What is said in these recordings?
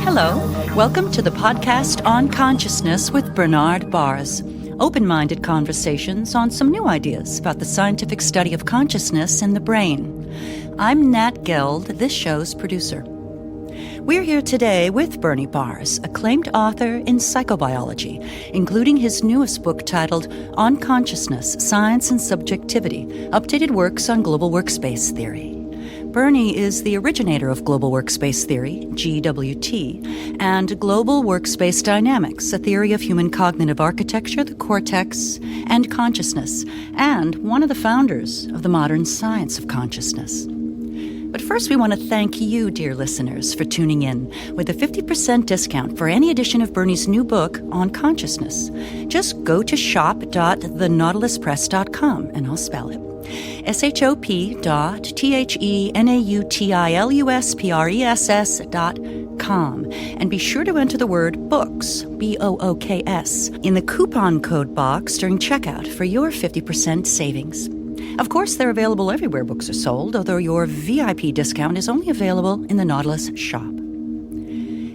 Hello, welcome to the podcast on consciousness with Bernard Baars. Open-minded conversations on some new ideas about the scientific study of consciousness and the brain. I'm Nat Geld, this show's producer. We're here today with Bernie Baars, acclaimed author in psychobiology, including his newest book titled On Consciousness, Science and Subjectivity, Updated Works on Global Workspace Theory. Bernie is the originator of Global Workspace Theory, GWT, and Global Workspace Dynamics, a theory of human cognitive architecture, the cortex, and consciousness, and one of the founders of the modern science of consciousness. But first, we want to thank you, dear listeners, for tuning in with a 50% discount for any edition of Bernie's new book on consciousness. Just go to shop.thenautiluspress.com, and I'll spell it. shop.thenautiluspress.com, and be sure to enter the word BOOKS, BOOKS, in the coupon code box during checkout for your 50% savings. Of course, they're available everywhere books are sold, although your VIP discount is only available in the Nautilus shop.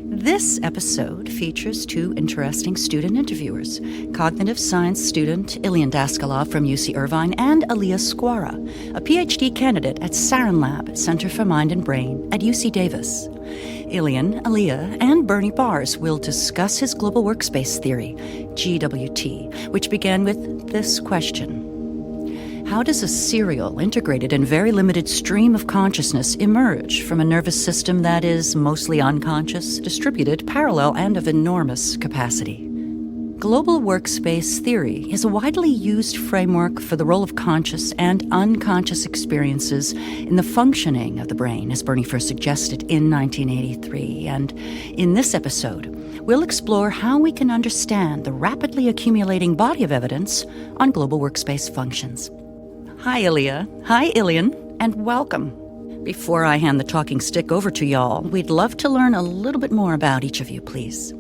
This episode features two interesting student interviewers, cognitive science student Ilian Daskalov from UC Irvine and Alia Squara, a PhD candidate at Sarin Lab, Center for Mind and Brain at UC Davis. Ilian, Alia, and Bernie Baars will discuss his global workspace theory, GWT, which began with this question. How does a serial, integrated, and very limited stream of consciousness emerge from a nervous system that is mostly unconscious, distributed, parallel, and of enormous capacity? Global workspace theory is a widely used framework for the role of conscious and unconscious experiences in the functioning of the brain, as Bernie first suggested in 1983. And in this episode, we'll explore how we can understand the rapidly accumulating body of evidence on global workspace functions. Hi, Alia. Hi, Ilian, and welcome. Before I hand the talking stick over to y'all, we'd love to learn a little bit more about each of you, please.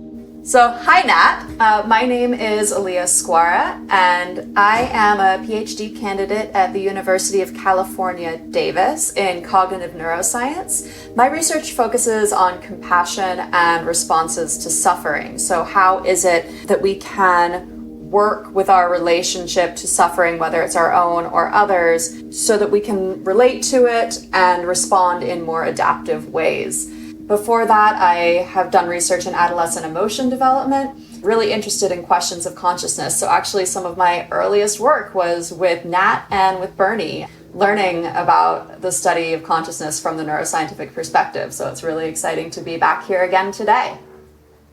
So, hi, Nat. My name is Alia Squara, and I am a PhD candidate at the University of California, Davis, in cognitive neuroscience. My research focuses on compassion and responses to suffering. So, how is it that we can work with our relationship to suffering, whether it's our own or others, so that we can relate to it and respond in more adaptive ways. Before that, I have done research in adolescent emotion development, really interested in questions of consciousness. So actually some of my earliest work was with Nat and with Bernie, learning about the study of consciousness from the neuroscientific perspective. So it's really exciting to be back here again today.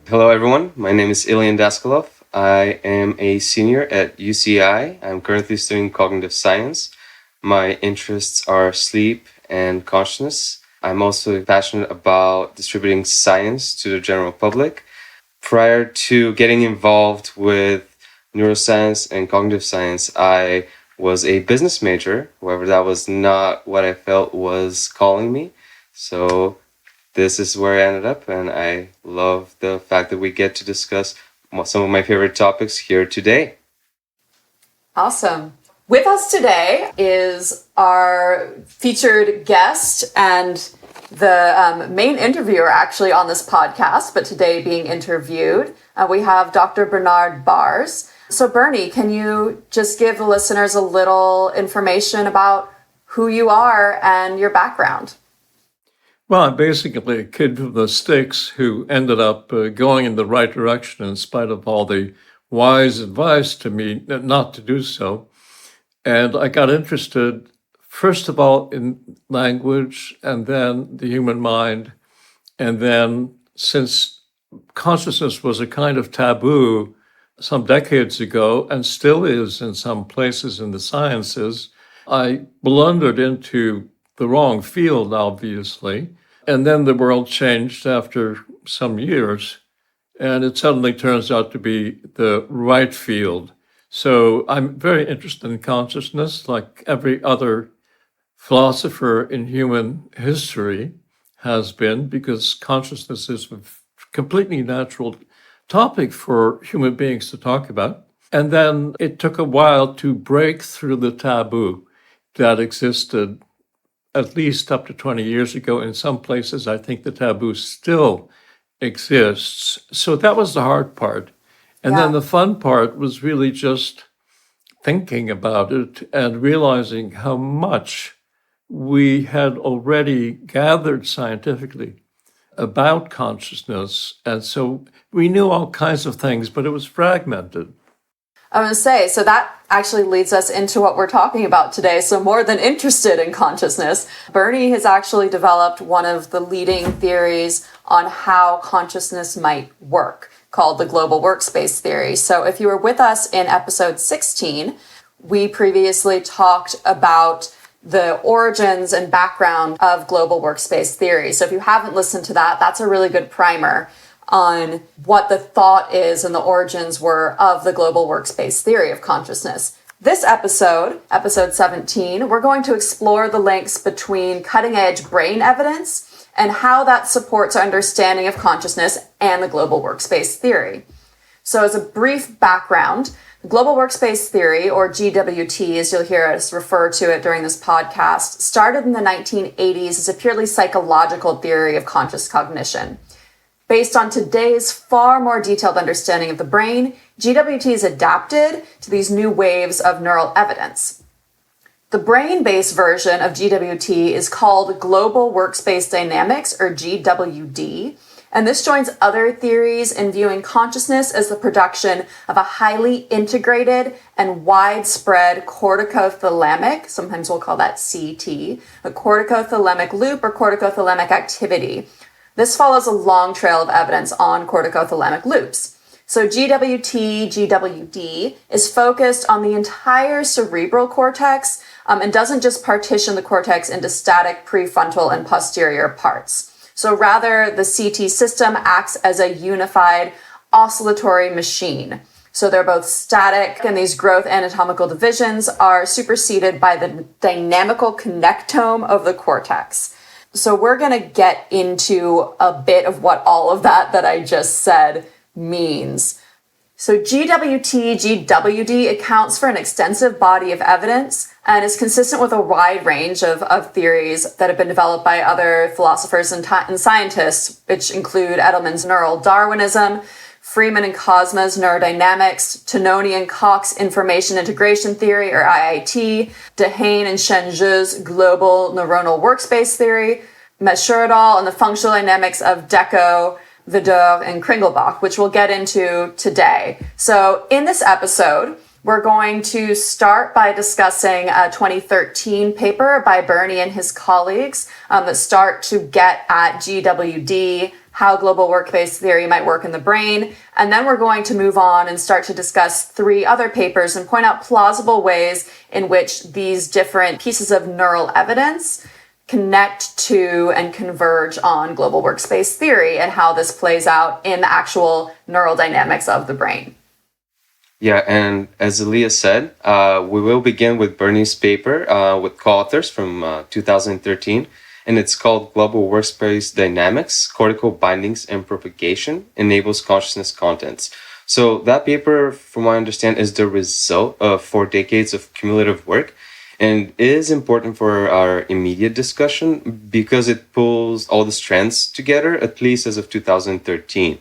Hello, everyone. My name is Ilian Daskalov. I am a senior at UCI. I'm currently studying cognitive science. My interests are sleep and consciousness. I'm also passionate about distributing science to the general public. Prior to getting involved with neuroscience and cognitive science, I was a business major. However, that was not what I felt was calling me. So this is where I ended up, and I love the fact that we get to discuss some of my favorite topics here today. Awesome. With us today is our featured guest and the main interviewer actually on this podcast, but today being interviewed. We have Dr. Bernard Baars. So Bernie, can you just give the listeners a little information about who you are and your background? Well, I'm basically a kid from the sticks who ended up going in the right direction in spite of all the wise advice to me not to do so. And I got interested, first of all, in language and then the human mind. And then since consciousness was a kind of taboo some decades ago and still is in some places in the sciences, I blundered into the wrong field, obviously. And then the world changed after some years, and it suddenly turns out to be the right field. So I'm very interested in consciousness, like every other philosopher in human history has been, because consciousness is a completely natural topic for human beings to talk about. And then it took a while to break through the taboo that existed at least up to 20 years ago. In some places, I think the taboo still exists. So that was the hard part. And then the fun part was really just thinking about it and realizing how much we had already gathered scientifically about consciousness. And so we knew all kinds of things, but it was fragmented. I was going to say, so that actually leads us into what we're talking about today. So more than interested in consciousness, Bernie has actually developed one of the leading theories on how consciousness might work, called the Global Workspace Theory. So if you were with us in episode 16, we previously talked about the origins and background of Global Workspace Theory. So if you haven't listened to that, that's a really good primer on what the thought is and the origins were of the Global Workspace Theory of consciousness. This episode, episode 17, we're going to explore the links between cutting-edge brain evidence and how that supports our understanding of consciousness and the Global Workspace Theory. So as a brief background, Global Workspace Theory, or GWT, as you'll hear us refer to it during this podcast, started in the 1980s as a purely psychological theory of conscious cognition. Based on today's far more detailed understanding of the brain, GWT is adapted to these new waves of neural evidence. The brain-based version of GWT is called Global Workspace Dynamics, or GWD, and this joins other theories in viewing consciousness as the production of a highly integrated and widespread corticothalamic, sometimes we'll call that CT, a corticothalamic loop or corticothalamic activity. This follows a long trail of evidence on corticothalamic loops. So GWD is focused on the entire cerebral cortex and doesn't just partition the cortex into static prefrontal and posterior parts. So rather, the CT system acts as a unified oscillatory machine. So they're both static, and these growth anatomical divisions are superseded by the dynamical connectome of the cortex. So we're going to get into a bit of what all of that I just said means. So GWD accounts for an extensive body of evidence and is consistent with a wide range of theories that have been developed by other philosophers and scientists, which include Edelman's neural Darwinism, Freeman and Cosma's neurodynamics, Tononi and Cox information integration theory, or IIT, Dehaene and Shenju's global neuronal workspace theory, Mesher et al. And the functional dynamics of Deco, Vidor, and Kringelbach, which we'll get into today. So in this episode, we're going to start by discussing a 2013 paper by Bernie and his colleagues that start to get at GWD, how global workspace theory might work in the brain. And then we're going to move on and start to discuss 3 other papers and point out plausible ways in which these different pieces of neural evidence connect to and converge on global workspace theory and how this plays out in the actual neural dynamics of the brain. Yeah, and as Aaliyah said, we will begin with Bernie's paper with co-authors from 2013, and it's called Global Workspace Dynamics, Cortical Bindings and Propagation Enables Consciousness Contents. So that paper, from what I understand, is the result of 4 decades of cumulative work, and is important for our immediate discussion because it pulls all the strands together, at least as of 2013.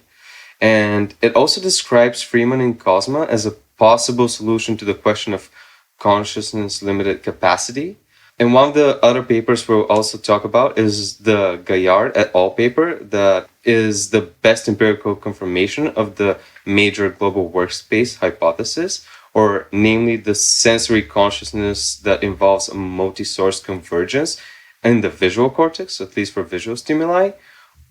And it also describes Freeman and Cosma as a possible solution to the question of consciousness limited capacity. And one of the other papers we'll also talk about is the Gaillard et al. Paper that is the best empirical confirmation of the major global workspace hypothesis, or namely the sensory consciousness that involves a multi-source convergence in the visual cortex, at least for visual stimuli,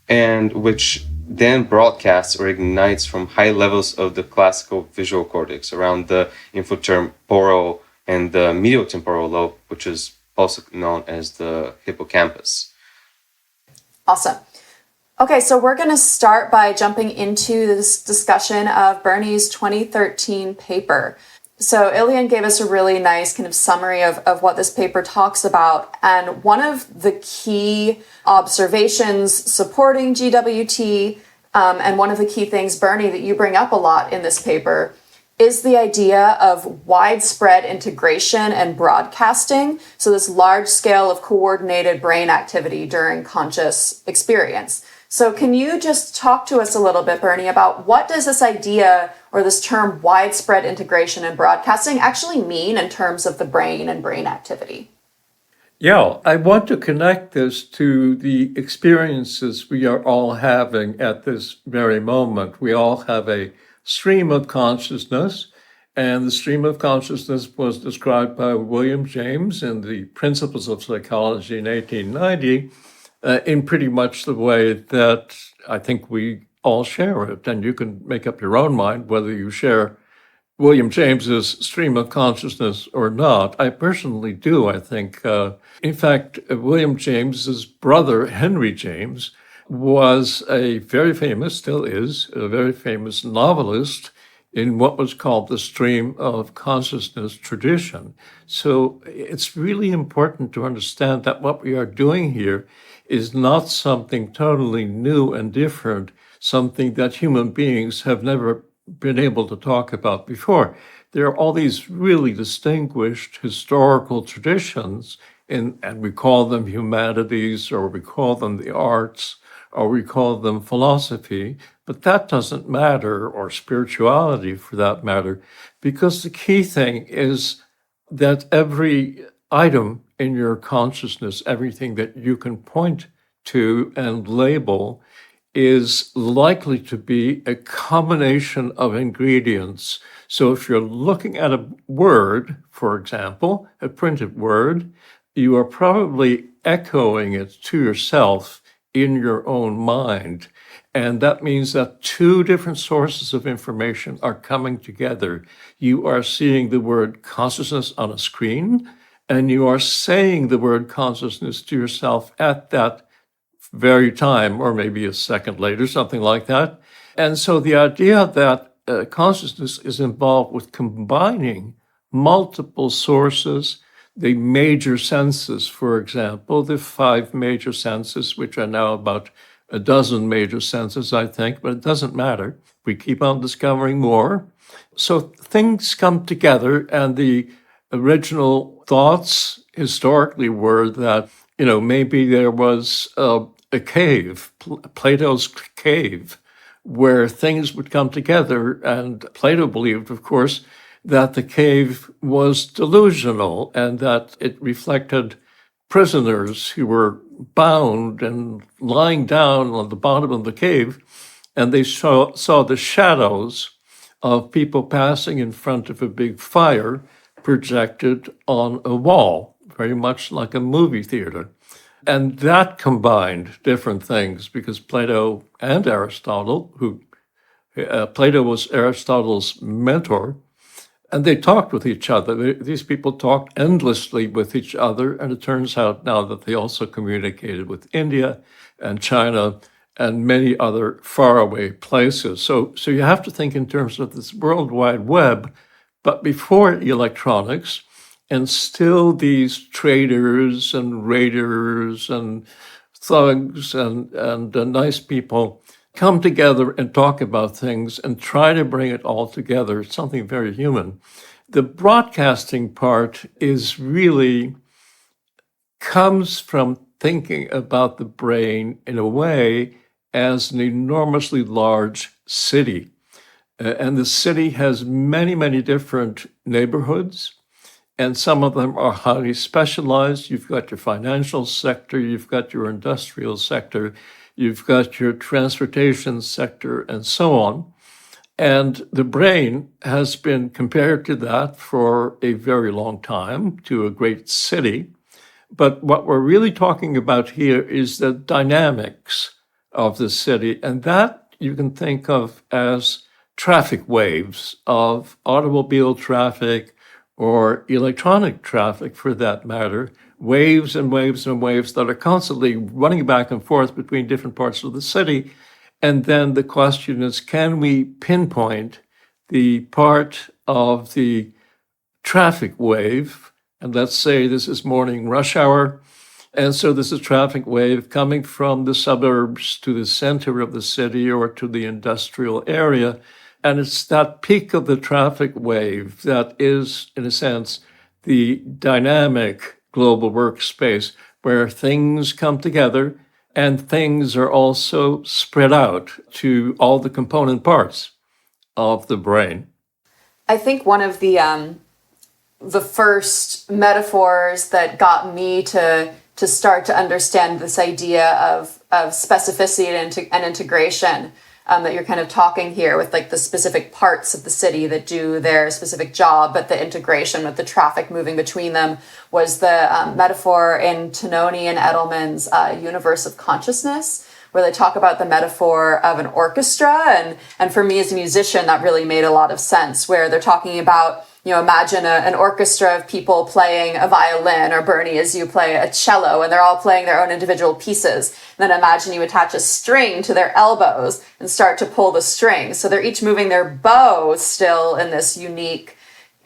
and which then broadcasts or ignites from high levels of the classical visual cortex around the infotemporal and the medial temporal lobe, which is also known as the hippocampus. Awesome. Okay, so we're going to start by jumping into this discussion of Bernie's 2013 paper. So Ilian gave us a really nice kind of summary of what this paper talks about. And one of the key observations supporting GWT, and one of the key things, Bernie, that you bring up a lot in this paper, is the idea of widespread integration and broadcasting. So this large scale of coordinated brain activity during conscious experience. So can you just talk to us a little bit, Bernie, about what does this idea or this term widespread integration and broadcasting actually mean in terms of the brain and brain activity? Yeah, I want to connect this to the experiences we are all having at this very moment. We all have a stream of consciousness, and the stream of consciousness was described by William James in the Principles of Psychology in 1890 in pretty much the way that I think we all share it. And you can make up your own mind whether you share William James's stream of consciousness or not. I personally do, I think. In fact, William James's brother, Henry James, was a very famous, still is, a very famous novelist in what was called the stream of consciousness tradition. So it's really important to understand that what we are doing here is not something totally new and different, something that human beings have never been able to talk about before. There are all these really distinguished historical traditions, and we call them humanities, or we call them the arts, or we call them philosophy, but that doesn't matter, or spirituality for that matter, because the key thing is that every item in your consciousness, everything that you can point to and label, is likely to be a combination of ingredients. So if you're looking at a word, for example, a printed word, you are probably echoing it to yourself in your own mind. And that means that two different sources of information are coming together. You are seeing the word consciousness on a screen, and you are saying the word consciousness to yourself at that very time, or maybe a second later, something like that. And so the idea that consciousness is involved with combining multiple sources, the major senses, for example, the 5 major senses, which are now about a dozen major senses, I think, but it doesn't matter. We keep on discovering more. So things come together, and the original thoughts historically were that, maybe there was a cave, Plato's cave, where things would come together. And Plato believed, of course, that the cave was delusional and that it reflected prisoners who were bound and lying down on the bottom of the cave, and they saw the shadows of people passing in front of a big fire projected on a wall, very much like a movie theater. And that combined different things, because Plato and Aristotle, Plato was Aristotle's mentor, and they talked with each other. These people talked endlessly with each other, and it turns out now that they also communicated with India and China and many other faraway places. So you have to think in terms of this World Wide Web, but before electronics, and still these traders and raiders and thugs and nice people come together and talk about things and try to bring it all together. It's something very human. The broadcasting part is really comes from thinking about the brain in a way as an enormously large city. And the city has many, many different neighborhoods, and some of them are highly specialized. You've got your financial sector, you've got your industrial sector, you've got your transportation sector, and so on. And the brain has been compared to that for a very long time, to a great city. But what we're really talking about here is the dynamics of the city, and that you can think of as traffic waves of automobile traffic or electronic traffic, for that matter, waves and waves and waves that are constantly running back and forth between different parts of the city. And then the question is, can we pinpoint the part of the traffic wave? And let's say this is morning rush hour. And so this is a traffic wave coming from the suburbs to the center of the city or to the industrial area. And it's that peak of the traffic wave that is, in a sense, the dynamic global workspace where things come together and things are also spread out to all the component parts of the brain. I think one of the first metaphors that got me to start to understand this idea of specificity and integration that you're kind of talking here with like the specific parts of the city that do their specific job, but the integration with the traffic moving between them was the metaphor in Tononi and Edelman's Universe of Consciousness, where they talk about the metaphor of an orchestra. And for me as a musician, that really made a lot of sense, where they're talking about, imagine an orchestra of people playing a violin, or Bernie, as you play a cello, and they're all playing their own individual pieces. And then imagine you attach a string to their elbows and start to pull the string. So they're each moving their bow still in this unique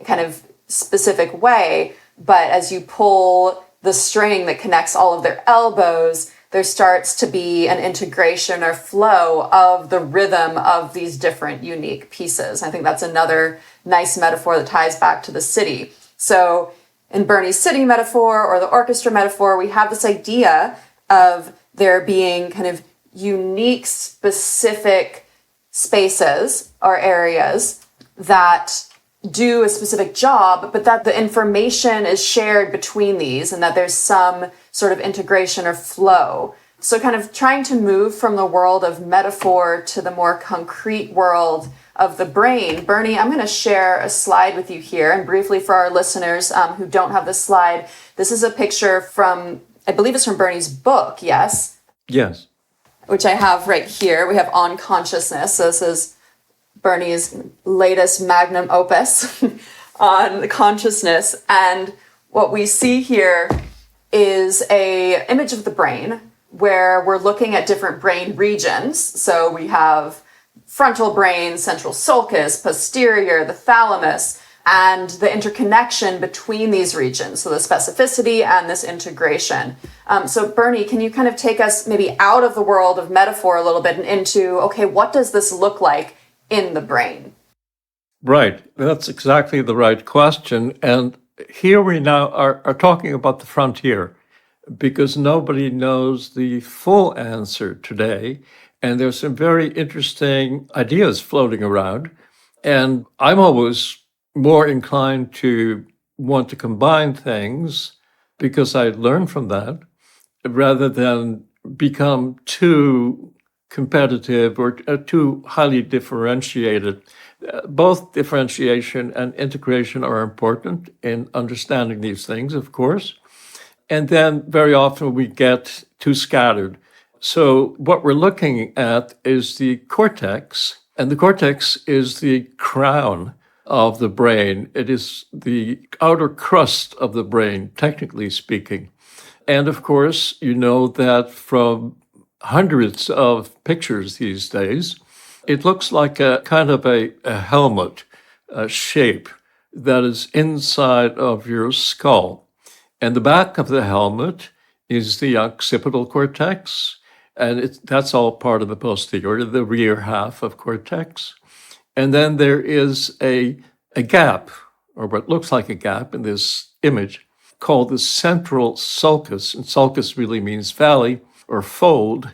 kind of specific way. But as you pull the string that connects all of their elbows, there starts to be an integration or flow of the rhythm of these different unique pieces. I think that's another nice metaphor that ties back to the city. So in Bernie's city metaphor or the orchestra metaphor, we have this idea of there being kind of unique, specific spaces or areas that do a specific job, but that the information is shared between these and that there's some sort of integration or flow. So kind of trying to move from the world of metaphor to the more concrete world of the brain. Bernie, I'm going to share a slide with you here. And briefly for our listeners who don't have this slide, this is a picture from, I believe it's from Bernie's book, yes? Yes. Which I have right here. We have On Consciousness. So this is Bernie's latest magnum opus on consciousness. And what we see here is an image of the brain where we're looking at different brain regions. So we have frontal brain, central sulcus, posterior, the thalamus, and the interconnection between these regions. So the specificity and this integration. So Bernie, can you kind of take us maybe out of the world of metaphor a little bit and into, okay, what does this look like in the brain? Right. That's exactly the right question. And here we now are talking about the frontier, because nobody knows the full answer today. And there's some very interesting ideas floating around. And I'm always more inclined to want to combine things because I learn from that rather than become too competitive or too highly differentiated. Both differentiation and integration are important in understanding these things, of course. And then very often we get too scattered. So what we're looking at is the cortex, and the cortex is the crown of the brain. It is the outer crust of the brain, technically speaking. And of course, you know that from hundreds of pictures these days, it looks like a kind of a helmet shape that is inside of your skull. And the back of the helmet is the occipital cortex, and that's all part of the posterior, the rear half of cortex. And then there is a gap, or what looks like a gap in this image, called the central sulcus. And sulcus really means valley or fold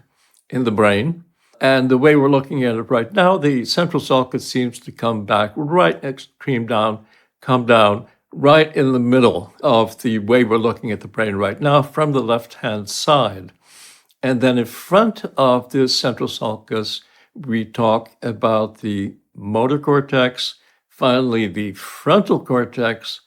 in the brain. And the way we're looking at it right now, the central sulcus seems to come back right extreme down, come down right in the middle of the way we're looking at the brain right now from the left-hand side. And then in front of this central sulcus, we talk about the motor cortex, finally the frontal cortex,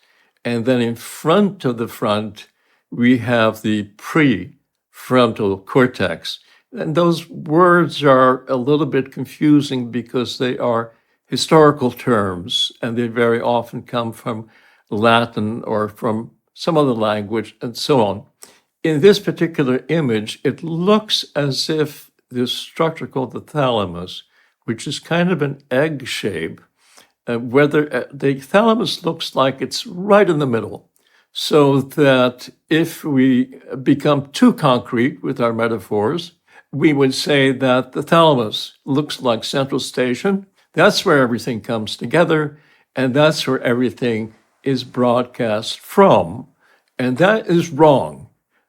and then in front of the front, we have the prefrontal cortex. And those words are a little bit confusing because they are historical terms, and they very often come from Latin or from some other language and so on. In this particular image, it looks as if this structure called the thalamus, which is kind of an egg shape, whether the thalamus looks like it's right in the middle, so that if we become too concrete with our metaphors, we would say that the thalamus looks like central station, That's where everything comes together, and that's where everything is broadcast from. And that is wrong.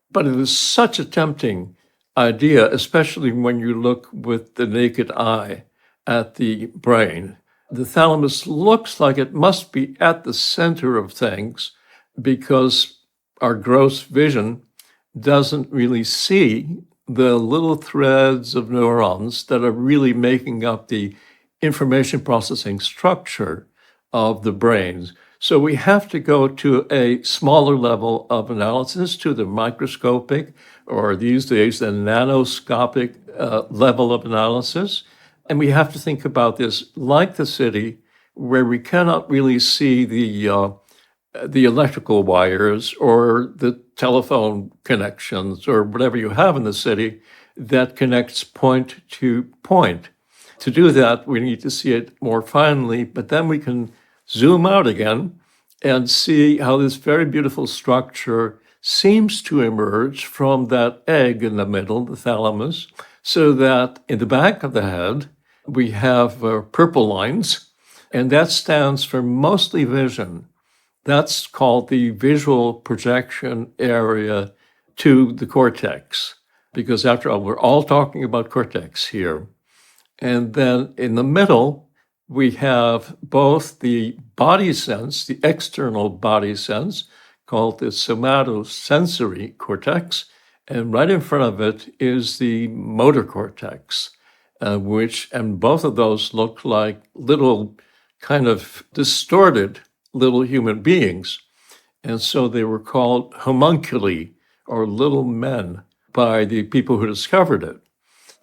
But it is such a tempting idea, especially when you look with the naked eye at the brain. The thalamus looks like it must be at the center of things because our gross vision doesn't really see the little threads of neurons that are really making up the information processing structure of the brains. So we have to go to a smaller level of analysis, to the microscopic, or these days the nanoscopic level of analysis. And we have to think about this like the city, where we cannot really see the electrical wires or the telephone connections or whatever you have in the city that connects point to point. To do that, we need to see it more finely, but then we can zoom out again and see how this very beautiful structure seems to emerge from that egg in the middle, the thalamus, so that in the back of the head, we have purple lines, and that stands for mostly vision. That's called the visual projection area to the cortex, because after all, we're all talking about cortex here. And then in the middle, we have both the body sense, the external body sense, called the somatosensory cortex, and right in front of it is the motor cortex, and both of those look like little kind of distorted little human beings. And so they were called homunculi, or little men, by the people who discovered it.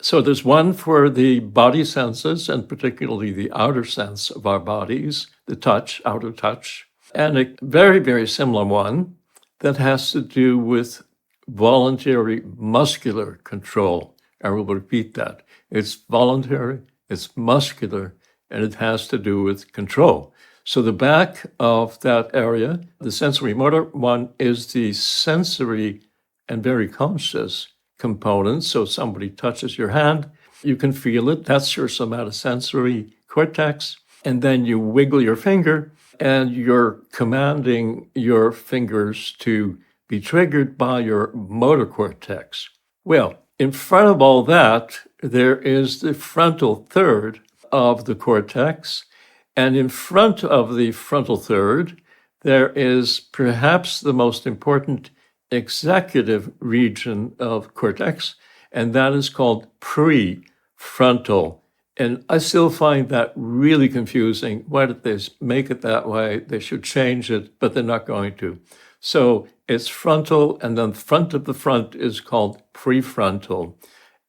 So there's one for the body senses, and particularly the outer sense of our bodies, the touch, outer touch, and a very, very similar one that has to do with voluntary muscular control. I will repeat that. It's voluntary, it's muscular, and it has to do with control. So the back of that area, the sensory motor one, is the sensory and very conscious component. So somebody touches your hand, you can feel it. That's your somatosensory cortex. And then you wiggle your finger and you're commanding your fingers to be triggered by your motor cortex. Well, in front of all that, there is the frontal third of the cortex. And in front of the frontal third, there is perhaps the most important executive region of cortex, and that is called prefrontal. And I still find that really confusing. Why did they make it that way? They should change it, but they're not going to. So it's frontal, and then front of the front is called prefrontal.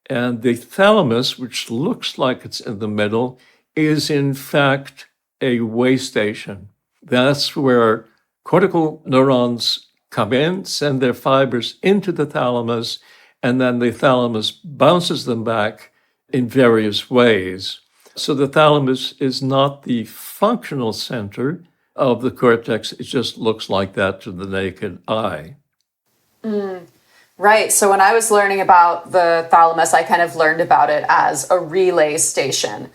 And the thalamus, which looks like it's in the middle, is in fact a way station. That's where cortical neurons come in, send their fibers into the thalamus, and then the thalamus bounces them back in various ways. So the thalamus is not the functional center of the cortex. It just looks like that to the naked eye. Right. So when I was learning about the thalamus, I kind of learned about it as a relay station.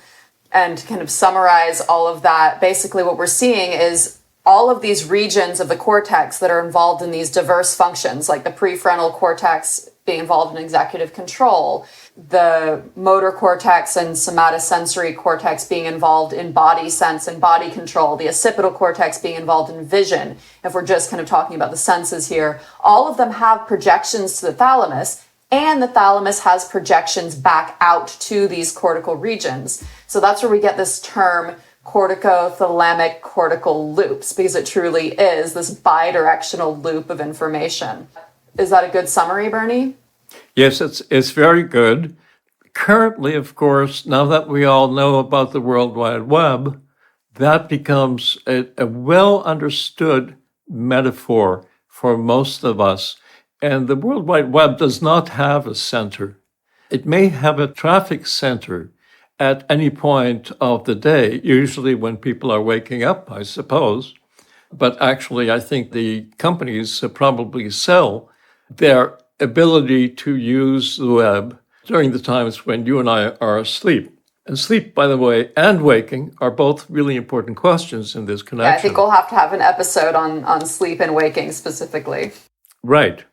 And to kind of summarize all of that, basically what we're seeing is all of these regions of the cortex that are involved in these diverse functions, like the prefrontal cortex being involved in executive control, the motor cortex and somatosensory cortex being involved in body sense and body control, the occipital cortex being involved in vision, if we're just kind of talking about the senses here, all of them have projections to the thalamus, and the thalamus has projections back out to these cortical regions. So that's where we get this term corticothalamic cortical loops, because it truly is this bidirectional loop of information. Is that a good summary, Bernie? Yes, it's very good. Currently, of course, now that we all know about the World Wide Web, that becomes a well-understood metaphor for most of us. And the World Wide Web does not have a center. It may have a traffic center at any point of the day, usually when people are waking up, I suppose. But actually, I think the companies probably sell their ability to use the web during the times when you and I are asleep. And sleep, by the way, and waking are both really important questions in this connection. Yeah, I think we'll have to have an episode on sleep and waking specifically. Right.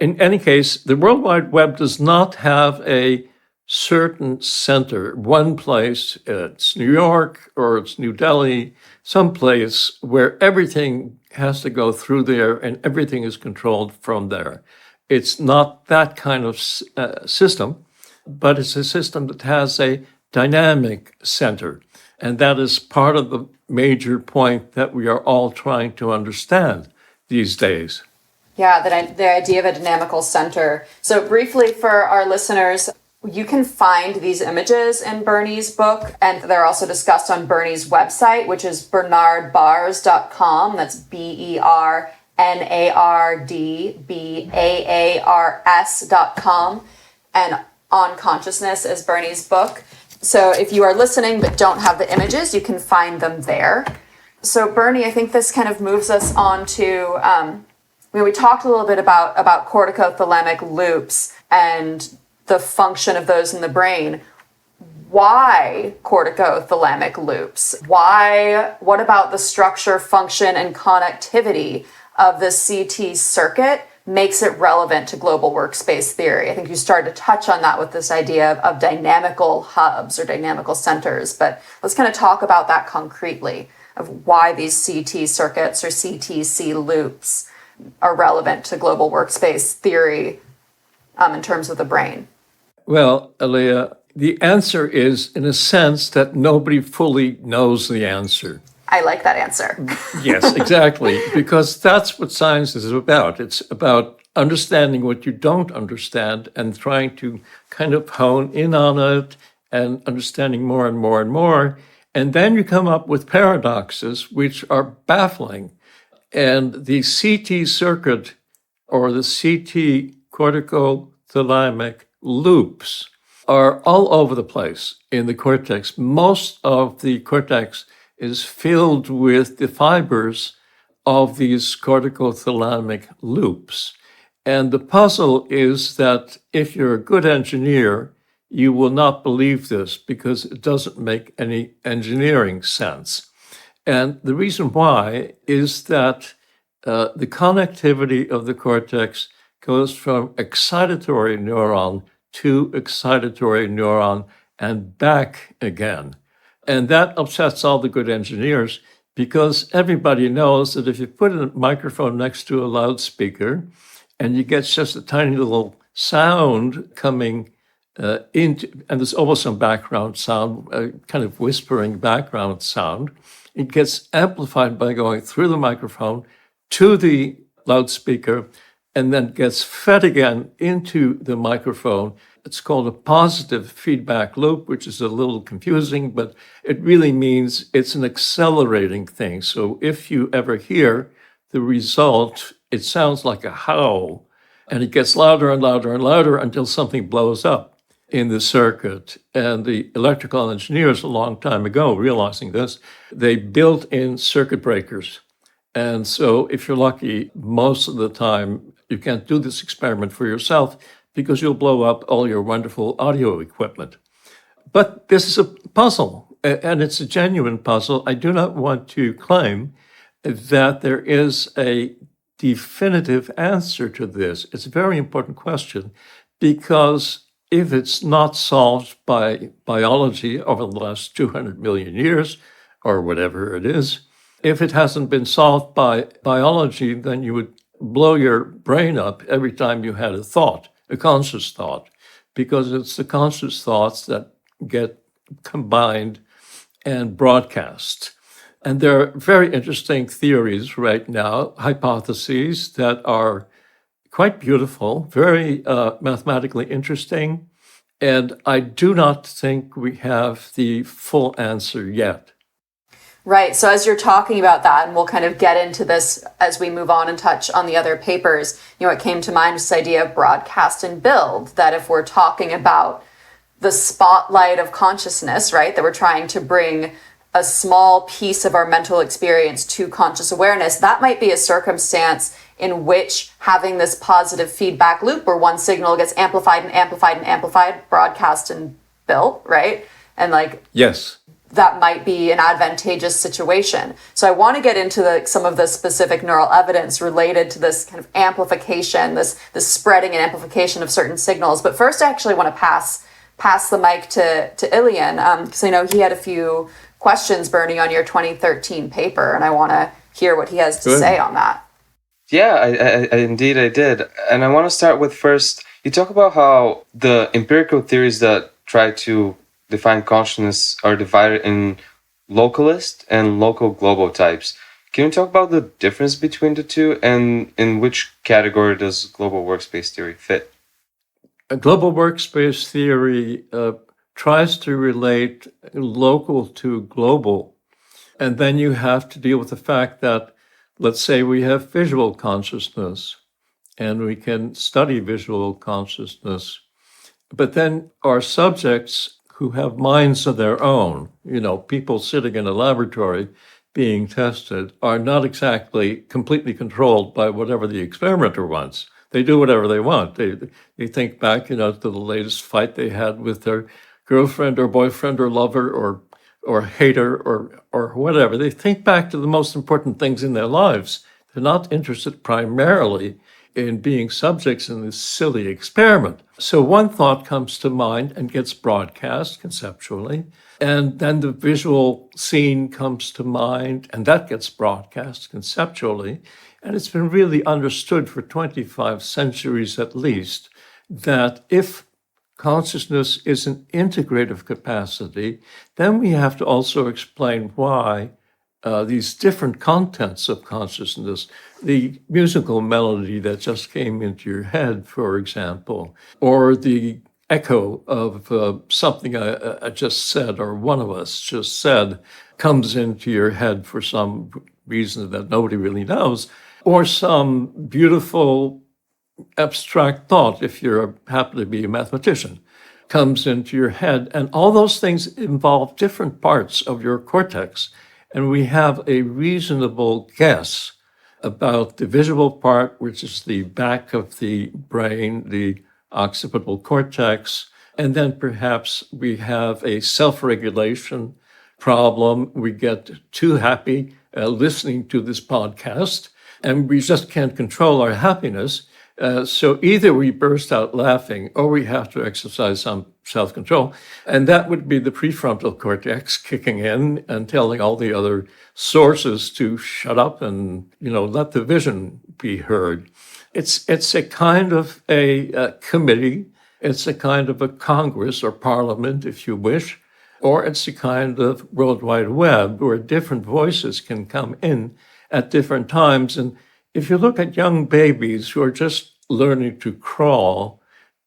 In any case, the World Wide Web does not have a certain center, one place, it's New York or it's New Delhi, someplace where everything has to go through there and everything is controlled from there. It's not that kind of system, but it's a system that has a dynamic center. And that is part of the major point that we are all trying to understand these days. Yeah, the idea of a dynamical center. So briefly for our listeners, you can find these images in Bernie's book, and they're also discussed on Bernie's website, which is bernardbaars.com. That's BERNARDBAARS.com. And On Consciousness is Bernie's book. So if you are listening but don't have the images, you can find them there. So Bernie, I think this kind of moves us on to... we talked a little bit about corticothalamic loops and the function of those in the brain. Why corticothalamic loops? Why? What about the structure, function, and connectivity of the CT circuit makes it relevant to global workspace theory? I think you started to touch on that with this idea of dynamical hubs or dynamical centers, but let's kind of talk about that concretely, of why these CT circuits or CTC loops are relevant to global workspace theory in terms of the brain. Well, Aliyah, the answer is, in a sense, that nobody fully knows the answer. I like that answer. Yes, exactly, because that's what science is about. It's about understanding what you don't understand and trying to kind of hone in on it and understanding more and more and more. And then you come up with paradoxes which are baffling. And the CT circuit or the CT corticothalamic loops are all over the place in the cortex. Most of the cortex is filled with the fibers of these corticothalamic loops. And the puzzle is that if you're a good engineer, you will not believe this because it doesn't make any engineering sense. And the reason why is that the connectivity of the cortex goes from excitatory neuron to excitatory neuron and back again. And that upsets all the good engineers because everybody knows that if you put a microphone next to a loudspeaker and you get just a tiny little sound coming into, and there's almost some background sound, kind of whispering background sound, it gets amplified by going through the microphone to the loudspeaker and then gets fed again into the microphone. It's called a positive feedback loop, which is a little confusing, but it really means it's an accelerating thing. So if you ever hear the result, it sounds like a howl, and it gets louder and louder and louder until something blows up in the circuit. And the electrical engineers a long time ago, realizing this, they built in circuit breakers. And so if you're lucky, most of the time, you can't do this experiment for yourself because you'll blow up all your wonderful audio equipment. But this is a puzzle, and it's a genuine puzzle. I do not want to claim that there is a definitive answer to this. It's a very important question because if it's not solved by biology over the last 200 million years, or whatever it is, if it hasn't been solved by biology, then you would blow your brain up every time you had a thought, a conscious thought, because it's the conscious thoughts that get combined and broadcast. And there are very interesting theories right now, hypotheses that are quite beautiful, very mathematically interesting. And I do not think we have the full answer yet. Right. So as you're talking about that, and we'll kind of get into this as we move on and touch on the other papers, what came to mind was this idea of broadcast and build, that if we're talking about the spotlight of consciousness, right, that we're trying to bring a small piece of our mental experience to conscious awareness, that might be a circumstance in which having this positive feedback loop where one signal gets amplified and amplified and amplified, broadcast and built, right? and like Yes. that might be an advantageous situation. So I want to get into some of the specific neural evidence related to this kind of amplification, this spreading and amplification of certain signals. But first, I actually want to pass the mic to Ilian, because I know he had a few questions, Bernie, on your 2013 paper, and I want to hear what he has to say on that. Yeah, I indeed I did. And I want to start with first, you talk about how the empirical theories that try to define consciousness are divided in localist and local global types. Can you talk about the difference between the two, and in which category does global workspace theory fit? A global workspace theory tries to relate local to global. And then you have to deal with the fact that, let's say we have visual consciousness and we can study visual consciousness, but then our subjects who have minds of their own, people sitting in a laboratory being tested, are not exactly completely controlled by whatever the experimenter wants. They do whatever they want. They think back, to the latest fight they had with their girlfriend or boyfriend or lover or hater or whatever. They think back to the most important things in their lives. They're not interested primarily in being subjects in this silly experiment. So one thought comes to mind and gets broadcast conceptually, and then the visual scene comes to mind, and that gets broadcast conceptually. And it's been really understood for 25 centuries at least that if consciousness is an integrative capacity, then we have to also explain why these different contents of consciousness, the musical melody that just came into your head, for example, or the echo of something I just said, or one of us just said, comes into your head for some reason that nobody really knows, or some beautiful abstract thought, if you happen to be a mathematician, comes into your head. And all those things involve different parts of your cortex. And we have a reasonable guess about the visual part, which is the back of the brain, the occipital cortex. And then perhaps we have a self-regulation problem. We get too happy listening to this podcast, and we just can't control our happiness. So either we burst out laughing or we have to exercise some self-control. And that would be the prefrontal cortex kicking in and telling all the other sources to shut up and, let the vision be heard. It's a kind of a committee. It's a kind of a Congress or parliament, if you wish, or it's a kind of World Wide Web where different voices can come in at different times. And if you look at young babies who are just learning to crawl,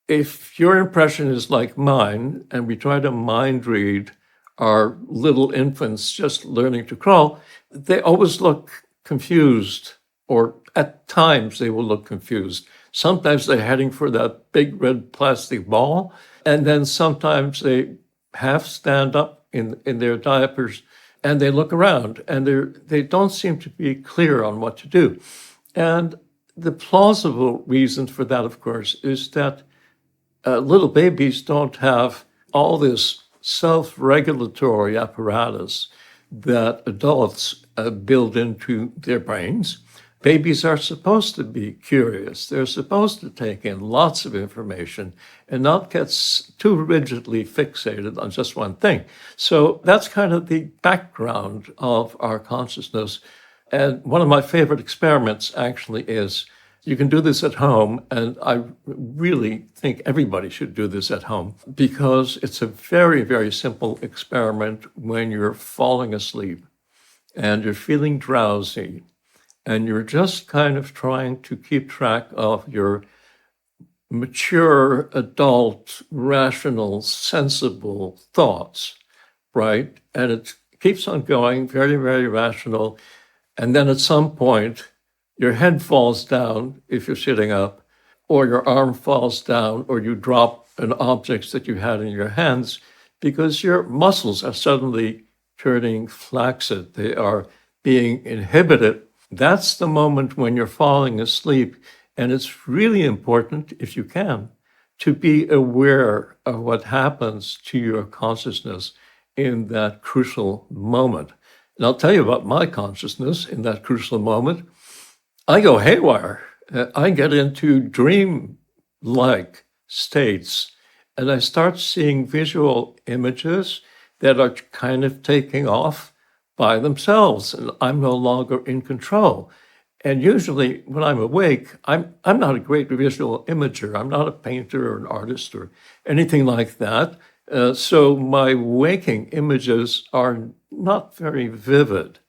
if your impression is like mine, and we try to mind read our little infants just learning to crawl, they always look confused, or at times they will look confused. Sometimes they're heading for that big red plastic ball, and then sometimes they half stand up in their diapers and they look around and they don't seem to be clear on what to do. And the plausible reason for that, of course, is that little babies don't have all this self-regulatory apparatus that adults build into their brains. Babies are supposed to be curious. They're supposed to take in lots of information and not get too rigidly fixated on just one thing. So that's kind of the background of our consciousness. And one of my favorite experiments actually is, you can do this at home, and I really think everybody should do this at home because it's a very, very simple experiment when you're falling asleep and you're feeling drowsy and you're just kind of trying to keep track of your mature, adult, rational, sensible thoughts, right? And it keeps on going, very, very rational. And then at some point, your head falls down if you're sitting up, or your arm falls down, or you drop an object that you had in your hands because your muscles are suddenly turning flaccid. They are being inhibited. That's the moment when you're falling asleep. And it's really important, if you can, to be aware of what happens to your consciousness in that crucial moment. And I'll tell you about my consciousness in that crucial moment. I go haywire. I get into dream-like states, and I start seeing visual images that are kind of taking off by themselves, and I'm no longer in control. And usually when I'm awake, I'm not a great visual imager. I'm not a painter or an artist or anything like that. So my waking images are not very vivid.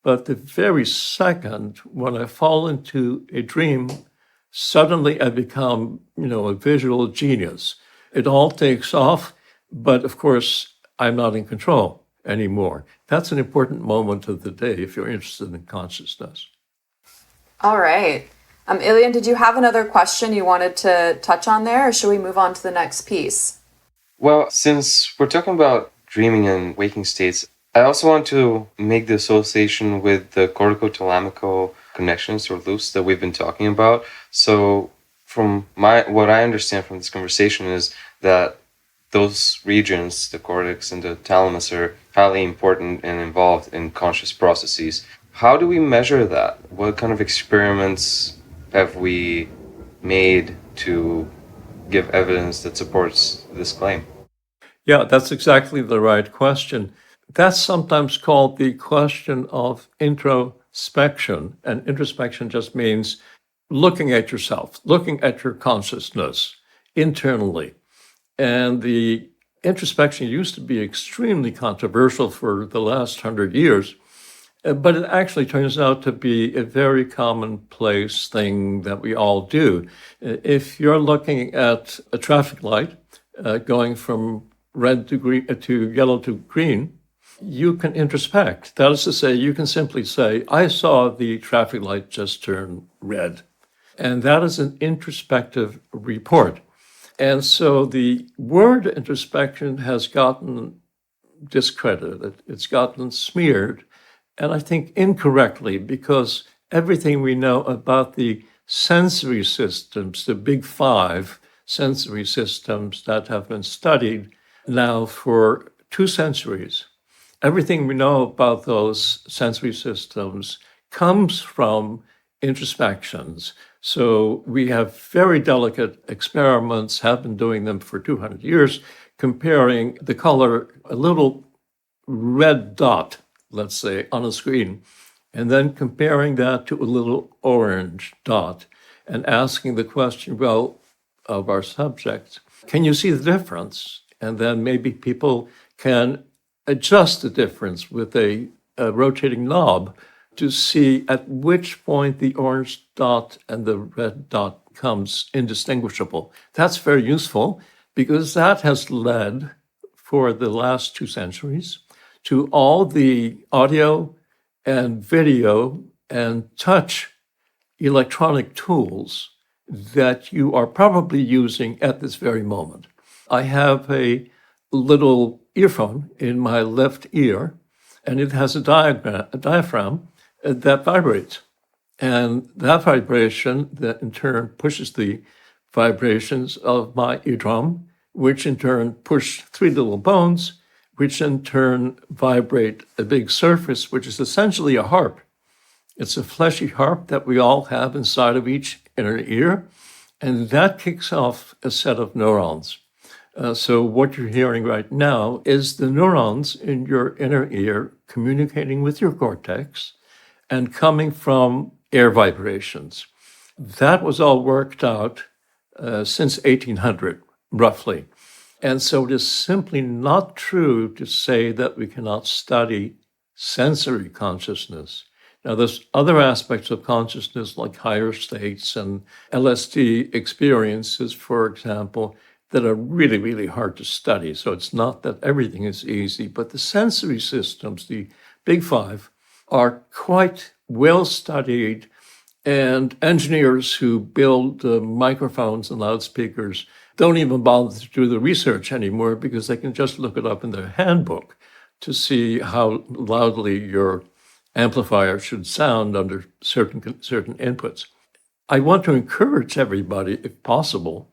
But the very second when I fall into a dream, suddenly I become, a visual genius. It all takes off, but of course, I'm not in control anymore. That's an important moment of the day if you're interested in consciousness. All right. Ilian, did you have another question you wanted to touch on there, or should we move on to the next piece? Well, since we're talking about dreaming and waking states, I also want to make the association with the corticothalamic connections or loops that we've been talking about. So from what I understand from this conversation is that those regions, the cortex and the thalamus, are highly important and involved in conscious processes. How do we measure that? What kind of experiments have we made to give evidence that supports this claim? Yeah, that's exactly the right question. That's sometimes called the question of introspection. And introspection just means looking at yourself, looking at your consciousness internally. And the introspection used to be extremely controversial for the last 100 years, but it actually turns out to be a very commonplace thing that we all do. If you're looking at a traffic light going from red to green to yellow to green, you can introspect. That is to say, you can simply say, I saw the traffic light just turn red. And that is an introspective report. And so the word introspection has gotten discredited. It's gotten smeared, and I think incorrectly, because everything we know about the sensory systems, the big five sensory systems that have been studied now for 2 centuries, everything we know about those sensory systems comes from introspections. So we have very delicate experiments, have been doing them for 200 years, comparing the color, a little red dot, let's say, on a screen, and then comparing that to a little orange dot and asking the question, well, of our subjects, can you see the difference? And then maybe people can adjust the difference with a rotating knob to see at which point the orange dot and the red dot comes indistinguishable. That's very useful because that has led for the last 2 centuries to all the audio and video and touch electronic tools that you are probably using at this very moment. I have a little earphone in my left ear, and it has a diaphragm that vibrates. And that vibration that in turn pushes the vibrations of my eardrum, which in turn push 3 little bones, which in turn vibrate a big surface, which is essentially a harp. It's a fleshy harp that we all have inside of each inner ear, and that kicks off a set of neurons. So what you're hearing right now is the neurons in your inner ear communicating with your cortex and coming from air vibrations. That was all worked out since 1800, roughly. And so it is simply not true to say that we cannot study sensory consciousness. Now, there's other aspects of consciousness like higher states and LSD experiences, for example, that are really, really hard to study. So it's not that everything is easy, but the sensory systems, the big five, are quite well studied, and engineers who build microphones and loudspeakers don't even bother to do the research anymore because they can just look it up in their handbook to see how loudly your amplifier should sound under certain inputs. I want to encourage everybody, if possible,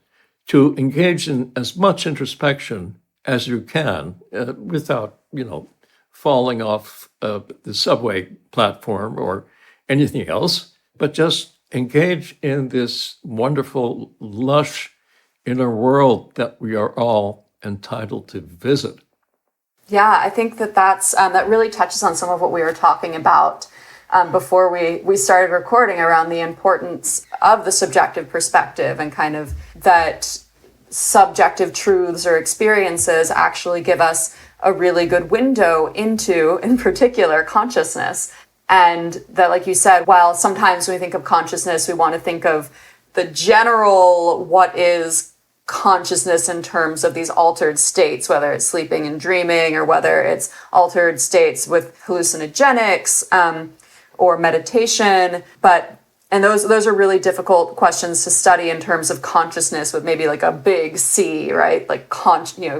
to engage in as much introspection as you can without, falling off the subway platform or anything else, but just engage in this wonderful, lush inner world that we are all entitled to visit. Yeah, I think that really touches on some of what we were talking about before we started recording around the importance of the subjective perspective and kind of that subjective truths or experiences actually give us a really good window into, in particular, consciousness. And that, like you said, while sometimes when we think of consciousness, we want to think of the general what is consciousness in terms of these altered states, whether it's sleeping and dreaming or whether it's altered states with hallucinogenics or meditation. And those are really difficult questions to study in terms of consciousness with maybe like a big C, right? Like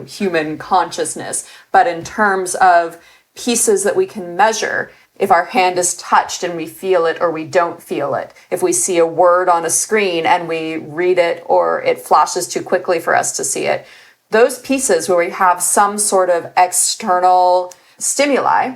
human consciousness. But in terms of pieces that we can measure, if our hand is touched and we feel it or we don't feel it, if we see a word on a screen and we read it or it flashes too quickly for us to see it, those pieces where we have some sort of external stimuli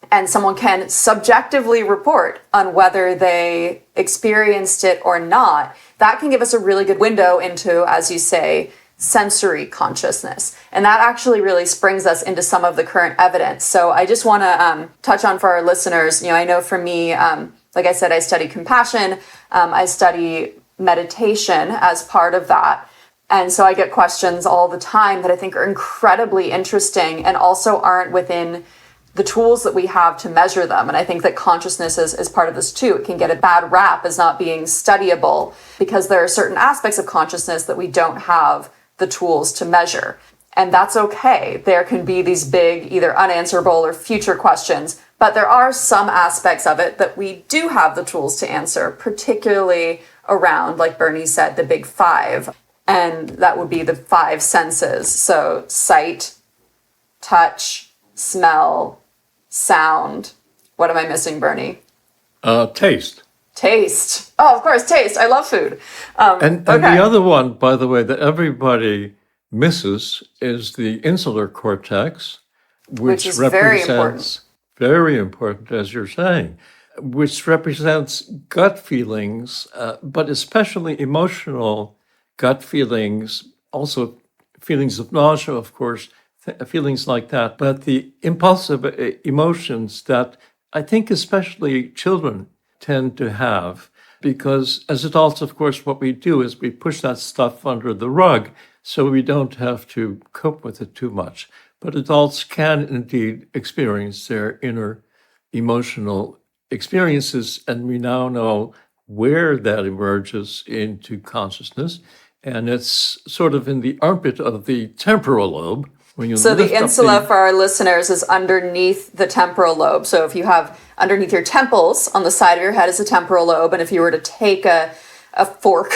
and someone can subjectively report on whether they experienced it or not, that can give us a really good window into, as you say, sensory consciousness. And that actually really springs us into some of the current evidence. So I just want to touch on for our listeners, I know for me, like I said, I study compassion. I study meditation as part of that. And so I get questions all the time that I think are incredibly interesting and also aren't within the tools that we have to measure them. And I think that consciousness is part of this too. It can get a bad rap as not being studyable because there are certain aspects of consciousness that we don't have the tools to measure. And that's okay. There can be these big, either unanswerable or future questions, but there are some aspects of it that we do have the tools to answer, particularly around, like Bernie said, the big five. And that would be the five senses. So sight, touch, smell, sound. What am I missing, Bernie? Taste. Taste. Oh, of course, taste. I love food. And the other one, by the way, that everybody misses is the insular cortex, which is represents, very important, as you're saying, which represents gut feelings, but especially emotional gut feelings, also feelings of nausea, of course, feelings like that, but the impulsive emotions that I think especially children tend to have, because as adults, of course, what we do is we push that stuff under the rug so we don't have to cope with it too much. But adults can indeed experience their inner emotional experiences, and we now know where that emerges into consciousness, and it's sort of in the armpit of the temporal lobe. So the insula for our listeners is underneath the temporal lobe. So if you have underneath your temples on the side of your head is the temporal lobe, and if you were to take a fork,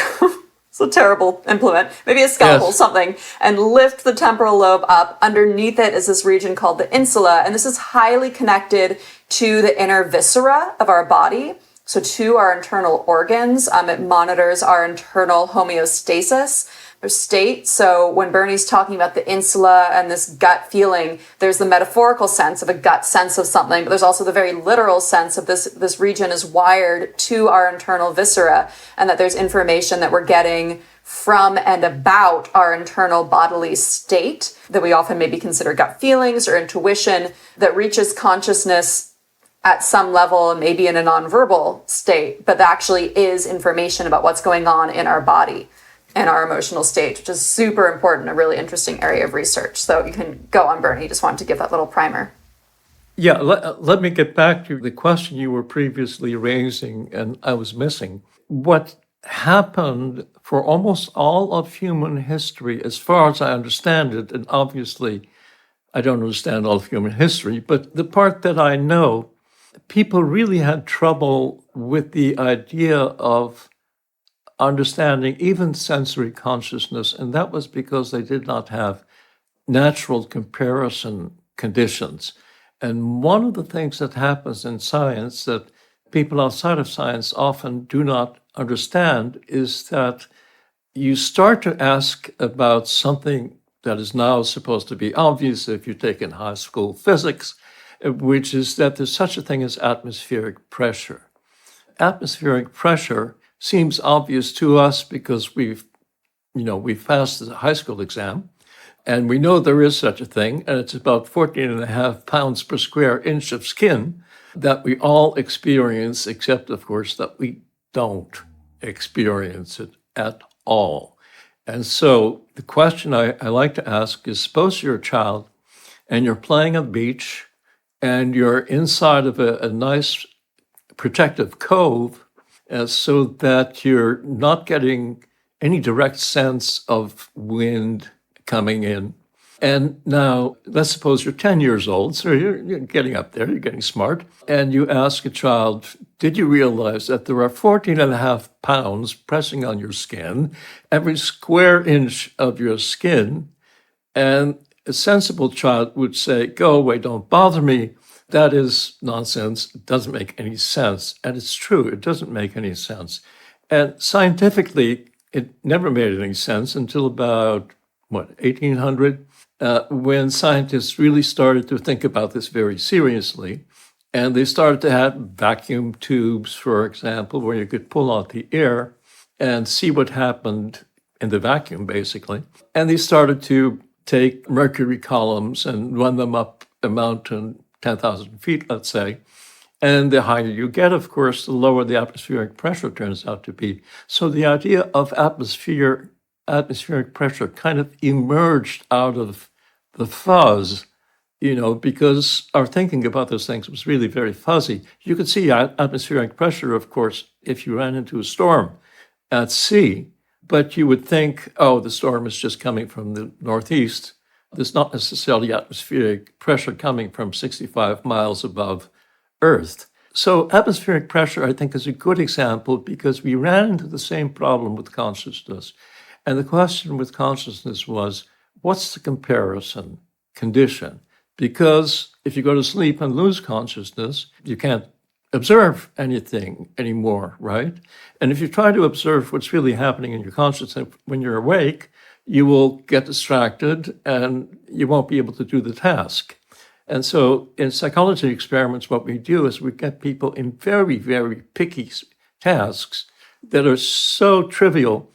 it's a terrible implement, maybe a scalpel, yes, something, and lift the temporal lobe up, underneath it is this region called the insula, and this is highly connected to the inner viscera of our body. So to our internal organs, it monitors our internal homeostasis or state. So when Bernie's talking about the insula and this gut feeling, there's the metaphorical sense of a gut sense of something, but there's also the very literal sense of this region is wired to our internal viscera, and that there's information that we're getting from and about our internal bodily state that we often maybe consider gut feelings or intuition that reaches consciousness at some level, maybe in a nonverbal state, but that actually is information about what's going on in our body and our emotional state, which is super important, a really interesting area of research. So you can go on, Bernie. Just wanted to give that little primer. Yeah, let me get back to the question you were previously raising and I was missing. What happened for almost all of human history, as far as I understand it, and obviously I don't understand all of human history, but the part that I know, people really had trouble with the idea of understanding even sensory consciousness, and that was because they did not have natural comparison conditions. And one of the things that happens in science that people outside of science often do not understand is that you start to ask about something that is now supposed to be obvious if you take in high school physics, which is that there's such a thing as atmospheric pressure. Atmospheric pressure seems obvious to us because we've passed the high school exam, and we know there is such a thing, and it's about 14.5 pounds per square inch of skin that we all experience, except, of course, that we don't experience it at all. And so the question I like to ask is, suppose you're a child and you're playing on the beach and you're inside of a nice protective cove so that you're not getting any direct sense of wind coming in. And now, let's suppose you're 10 years old, so you're getting up there, you're getting smart, and you ask a child, did you realize that there are 14.5 pounds pressing on your skin, every square inch of your skin? And a sensible child would say, go away, don't bother me. That is nonsense. It doesn't make any sense. And it's true, it doesn't make any sense. And scientifically, it never made any sense until about, 1800? When scientists really started to think about this very seriously. And they started to have vacuum tubes, for example, where you could pull out the air and see what happened in the vacuum, basically. And they started to take mercury columns and run them up a mountain, 10,000 feet, let's say. And the higher you get, of course, the lower the atmospheric pressure turns out to be. So the idea of atmospheric pressure kind of emerged out of the fuzz, because our thinking about those things was really very fuzzy. You could see atmospheric pressure, of course, if you ran into a storm at sea, but you would think, oh, the storm is just coming from the northeast. There's not necessarily atmospheric pressure coming from 65 miles above Earth. So atmospheric pressure, I think, is a good example because we ran into the same problem with consciousness. And the question with consciousness was, what's the comparison condition? Because if you go to sleep and lose consciousness, you can't observe anything anymore, right? And if you try to observe what's really happening in your consciousness when you're awake, you will get distracted and you won't be able to do the task. And so in psychology experiments, what we do is we get people in very, very picky tasks that are so trivial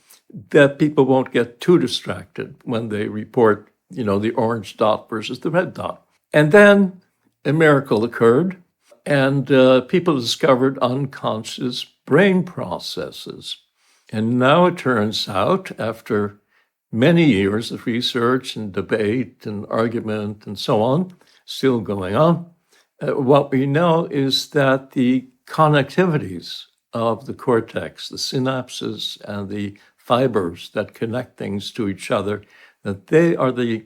that people won't get too distracted when they report, the orange dot versus the red dot. And then a miracle occurred, and people discovered unconscious brain processes. And now it turns out, after many years of research and debate and argument and so on, still going on, what we know is that the connectivities of the cortex, the synapses and the fibers that connect things to each other, that they are the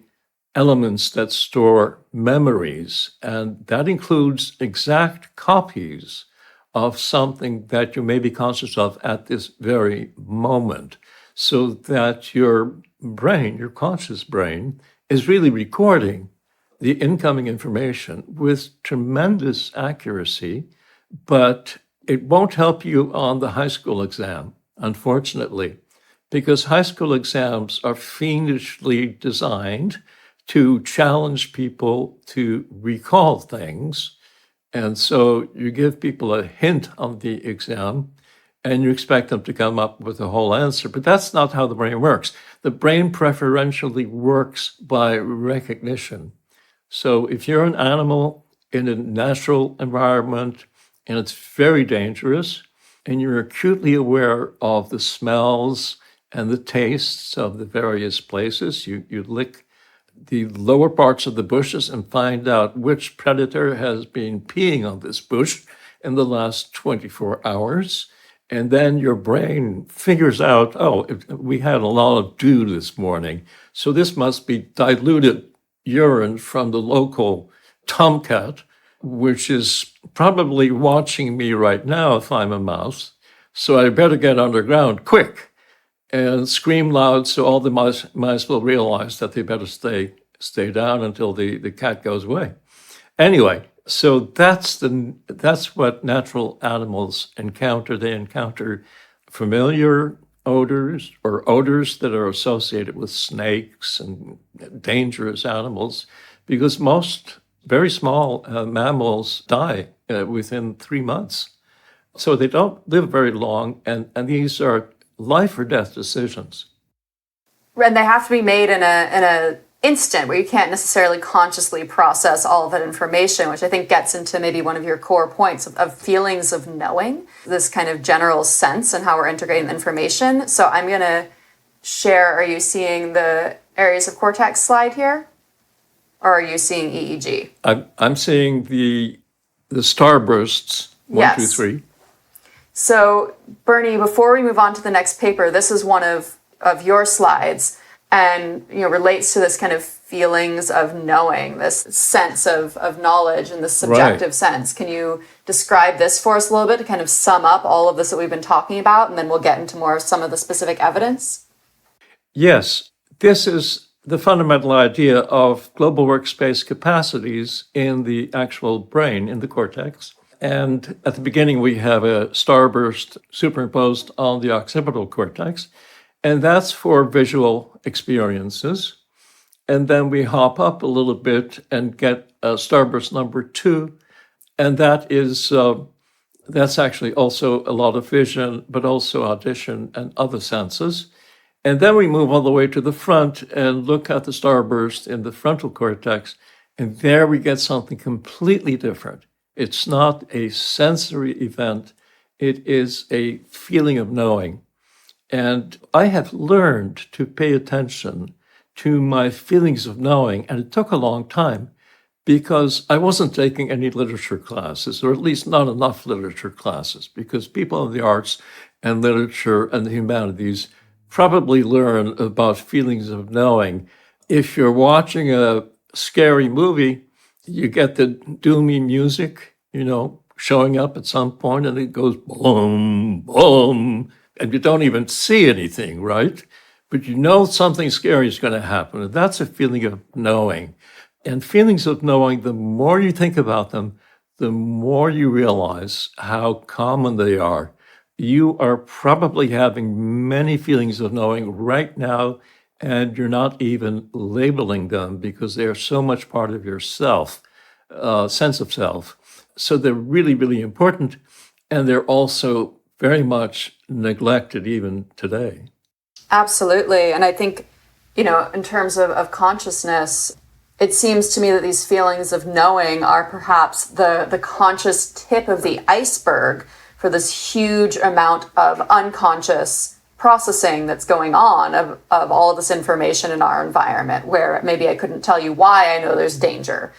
elements that store memories. And that includes exact copies of something that you may be conscious of at this very moment, so that your brain, your conscious brain, is really recording the incoming information with tremendous accuracy, but it won't help you on the high school exam, unfortunately, because high school exams are fiendishly designed to challenge people to recall things. And so you give people a hint on the exam and you expect them to come up with a whole answer. But that's not how the brain works. The brain preferentially works by recognition. So if you're an animal in a natural environment and it's very dangerous, and you're acutely aware of the smells and the tastes of the various places, you lick the lower parts of the bushes and find out which predator has been peeing on this bush in the last 24 hours. And then your brain figures out, we had a lot of dew this morning, so this must be diluted urine from the local tomcat, which is probably watching me right now if I'm a mouse. So I better get underground quick and scream loud so all the mice will realize that they better stay down until the cat goes away. Anyway, so that's what natural animals encounter. They encounter familiar odors or odors that are associated with snakes and dangerous animals, because most very small mammals die within 3 months. So they don't live very long, and these are life or death decisions. And they have to be made in a instant where you can't necessarily consciously process all of that information, which I think gets into maybe one of your core points of feelings of knowing, this kind of general sense and how we're integrating the information. So I'm going to share, are you seeing the areas of cortex slide here? Or are you seeing EEG? I'm seeing the starbursts, one, two, three. So Bernie, before we move on to the next paper, this is one of your slides, and relates to this kind of feelings of knowing, this sense of knowledge and the subjective sense. Can you describe this for us a little bit to kind of sum up all of this that we've been talking about, and then we'll get into more of some of the specific evidence? Yes, this is the fundamental idea of global workspace capacities in the actual brain, in the cortex. And at the beginning, we have a starburst superimposed on the occipital cortex, and that's for visual experiences. And then we hop up a little bit and get starburst number 2, and that is that's actually also a lot of vision, but also audition and other senses. And then we move all the way to the front and look at the starburst in the frontal cortex, and there we get something completely different. It's not a sensory event, it is a feeling of knowing. And I have learned to pay attention to my feelings of knowing, and it took a long time because I wasn't taking any literature classes, or at least not enough literature classes, because people in the arts and literature and the humanities probably learn about feelings of knowing. If you're watching a scary movie, you get the doomy music, showing up at some point, and it goes boom, boom, and you don't even see anything, right? But something scary is going to happen, and that's a feeling of knowing. And feelings of knowing, the more you think about them, the more you realize how common they are. You are probably having many feelings of knowing right now, and you're not even labeling them because they are so much part of your self, sense of self. So they're really, really important, and they're also very much neglected even today. Absolutely. And I think, in terms of consciousness, it seems to me that these feelings of knowing are perhaps the conscious tip of the iceberg for this huge amount of unconscious processing that's going on of all of this information in our environment, where maybe I couldn't tell you why I know there's danger,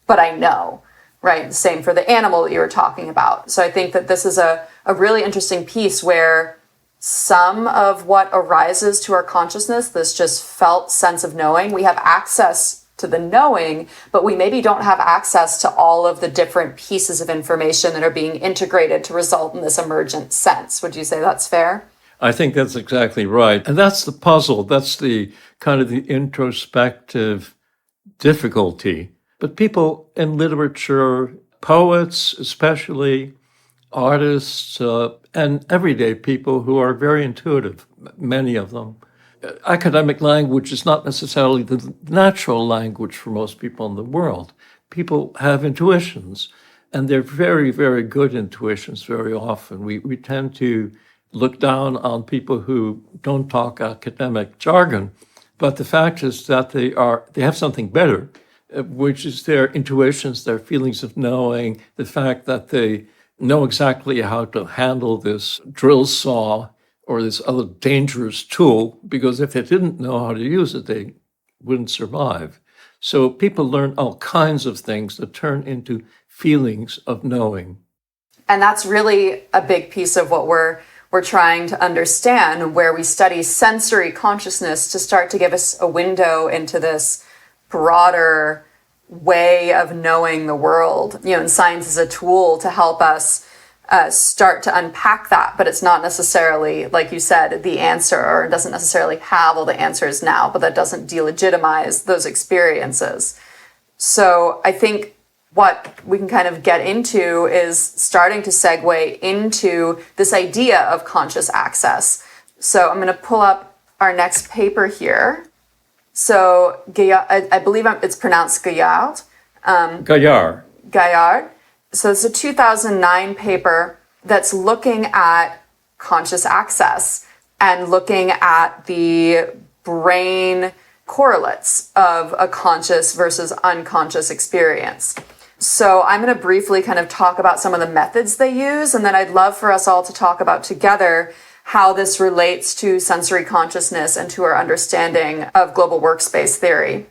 but I know, right? The same for the animal that you were talking about. So I think that this is a really interesting piece where some of what arises to our consciousness, this just felt sense of knowing, we have access to the knowing, but we maybe don't have access to all of the different pieces of information that are being integrated to result in this emergent sense. Would you say that's fair? I think that's exactly right. And that's the puzzle. That's the kind of the introspective difficulty. But people in literature, poets especially, artists, and everyday people who are very intuitive, many of them. Academic language is not necessarily the natural language for most people in the world. People have intuitions, and they're very, very good intuitions very often. We tend to look down on people who don't talk academic jargon, but the fact is that they have something better, which is their intuitions, their feelings of knowing, the fact that they know exactly how to handle this drill saw or this other dangerous tool, because if they didn't know how to use it, they wouldn't survive. So people learn all kinds of things that turn into feelings of knowing. And that's really a big piece of what we're trying to understand, where we study sensory consciousness to start to give us a window into this broader way of knowing the world. And science is a tool to help us start to unpack that, but it's not necessarily, like you said, the answer, or it doesn't necessarily have all the answers now, but that doesn't delegitimize those experiences. So I think what we can kind of get into is starting to segue into this idea of conscious access. So I'm going to pull up our next paper here. So Gaillard, I believe it's pronounced Gaillard. Gaillard. Gaillard. So it's a 2009 paper that's looking at conscious access and looking at the brain correlates of a conscious versus unconscious experience. So I'm going to briefly kind of talk about some of the methods they use, and then I'd love for us all to talk about together how this relates to sensory consciousness and to our understanding of global workspace theory.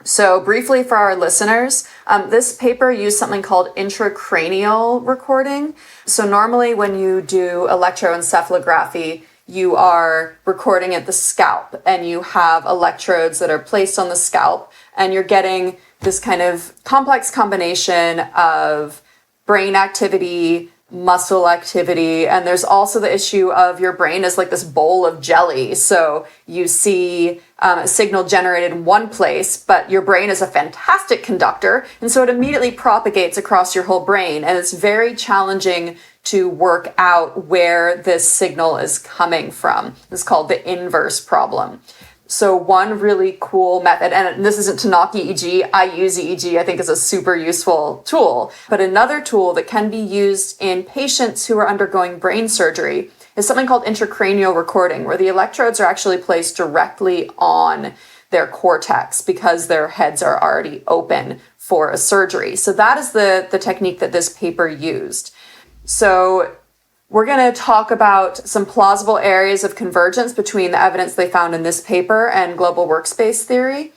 So briefly for our listeners, this paper used something called intracranial recording. So normally when you do electroencephalography, you are recording at the scalp and you have electrodes that are placed on the scalp, and you're getting this kind of complex combination of brain activity, muscle activity, and there's also the issue of your brain as like this bowl of jelly. So you see a signal generated in one place, but your brain is a fantastic conductor, and so it immediately propagates across your whole brain, and it's very challenging to work out where this signal is coming from. It's called the inverse problem. So one really cool method, and this isn't to knock EEG, I use EEG, I think is a super useful tool, but another tool that can be used in patients who are undergoing brain surgery is something called intracranial recording, where the electrodes are actually placed directly on their cortex because their heads are already open for a surgery. So that is the technique that this paper used. So we're going to talk about some plausible areas of convergence between the evidence they found in this paper and global workspace theory.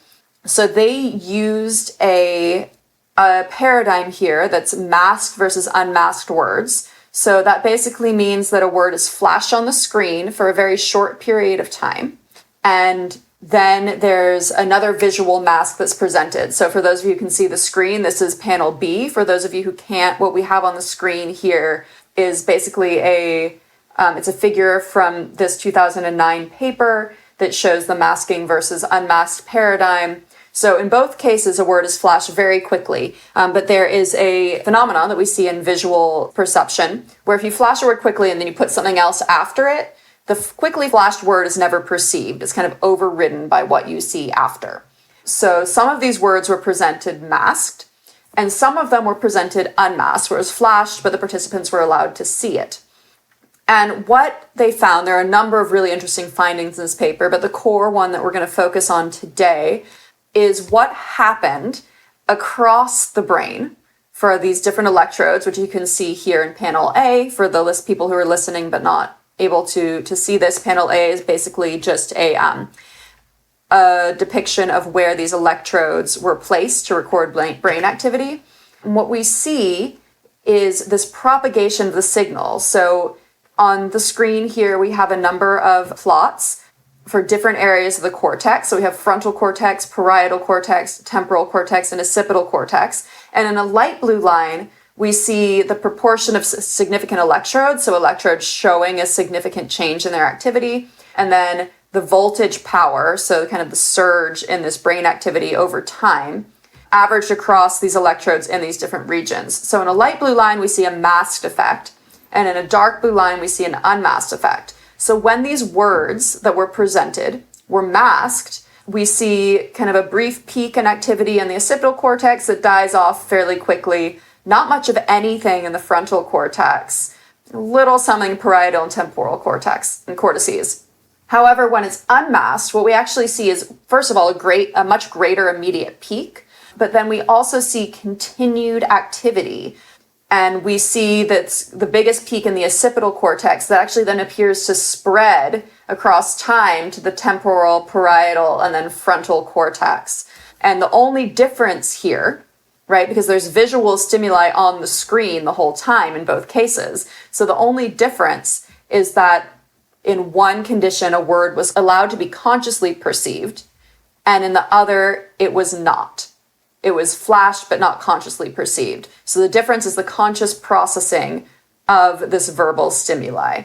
So they used a paradigm here that's masked versus unmasked words. So that basically means that a word is flashed on the screen for a very short period of time, and then there's another visual mask that's presented. So for those of you who can see the screen, this is panel B. For those of you who can't, what we have on the screen here is basically it's a figure from this 2009 paper that shows the masking versus unmasked paradigm. So in both cases, a word is flashed very quickly, but there is a phenomenon that we see in visual perception, where if you flash a word quickly and then you put something else after it, the quickly flashed word is never perceived. It's kind of overridden by what you see after. So some of these words were presented masked, and some of them were presented unmasked, where it was flashed, but the participants were allowed to see it. And what they found, there are a number of really interesting findings in this paper, but the core one that we're going to focus on today is what happened across the brain for these different electrodes, which you can see here in panel A. For the people who are listening but not able to see this, panel A is basically just a depiction of where these electrodes were placed to record brain activity. And what we see is this propagation of the signal. So on the screen here, we have a number of plots for different areas of the cortex. So we have frontal cortex, parietal cortex, temporal cortex, and occipital cortex. And in a light blue line, we see the proportion of significant electrodes, so electrodes showing a significant change in their activity, and then the voltage power, so kind of the surge in this brain activity over time, averaged across these electrodes in these different regions. So in a light blue line, we see a masked effect, and in a dark blue line, we see an unmasked effect. So when these words that were presented were masked, we see kind of a brief peak in activity in the occipital cortex that dies off fairly quickly. Not much of anything in the frontal cortex, little something parietal and temporal cortex and cortices. However, when it's unmasked, what we actually see is, first of all, a much greater immediate peak, but then we also see continued activity. And we see that the biggest peak in the occipital cortex that actually then appears to spread across time to the temporal, parietal, and then frontal cortex. And the only difference here, right, because there's visual stimuli on the screen the whole time in both cases. So the only difference is that in one condition, a word was allowed to be consciously perceived, and in the other, it was not. It was flashed but not consciously perceived. So the difference is the conscious processing of this verbal stimuli.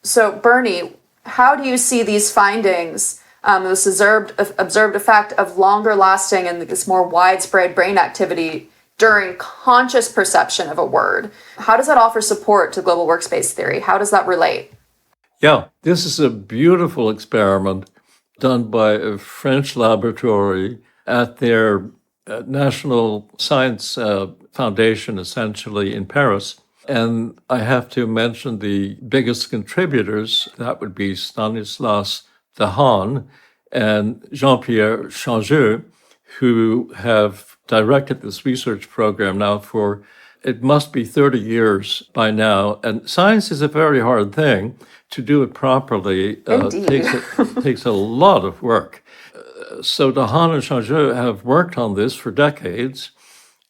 So Bernie, how do you see these findings, this observed effect of longer lasting and this more widespread brain activity during conscious perception of a word? How does that offer support to global workspace theory? How does that relate? Yeah, this is a beautiful experiment done by a French laboratory at their National Science Foundation, essentially in Paris. And I have to mention the biggest contributors. That would be Stanislas Dehaene and Jean-Pierre Changeux, who have directed this research program now for, it must be 30 years by now. And science is a very hard thing. To do it properly takes a lot of work. So Dehaene and Changeux have worked on this for decades,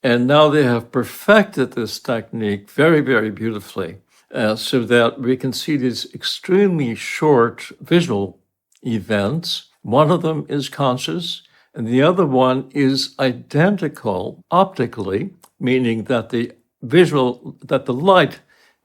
and now they have perfected this technique very, very beautifully, so that we can see these extremely short visual events. One of them is conscious, and the other one is identical optically, meaning that the light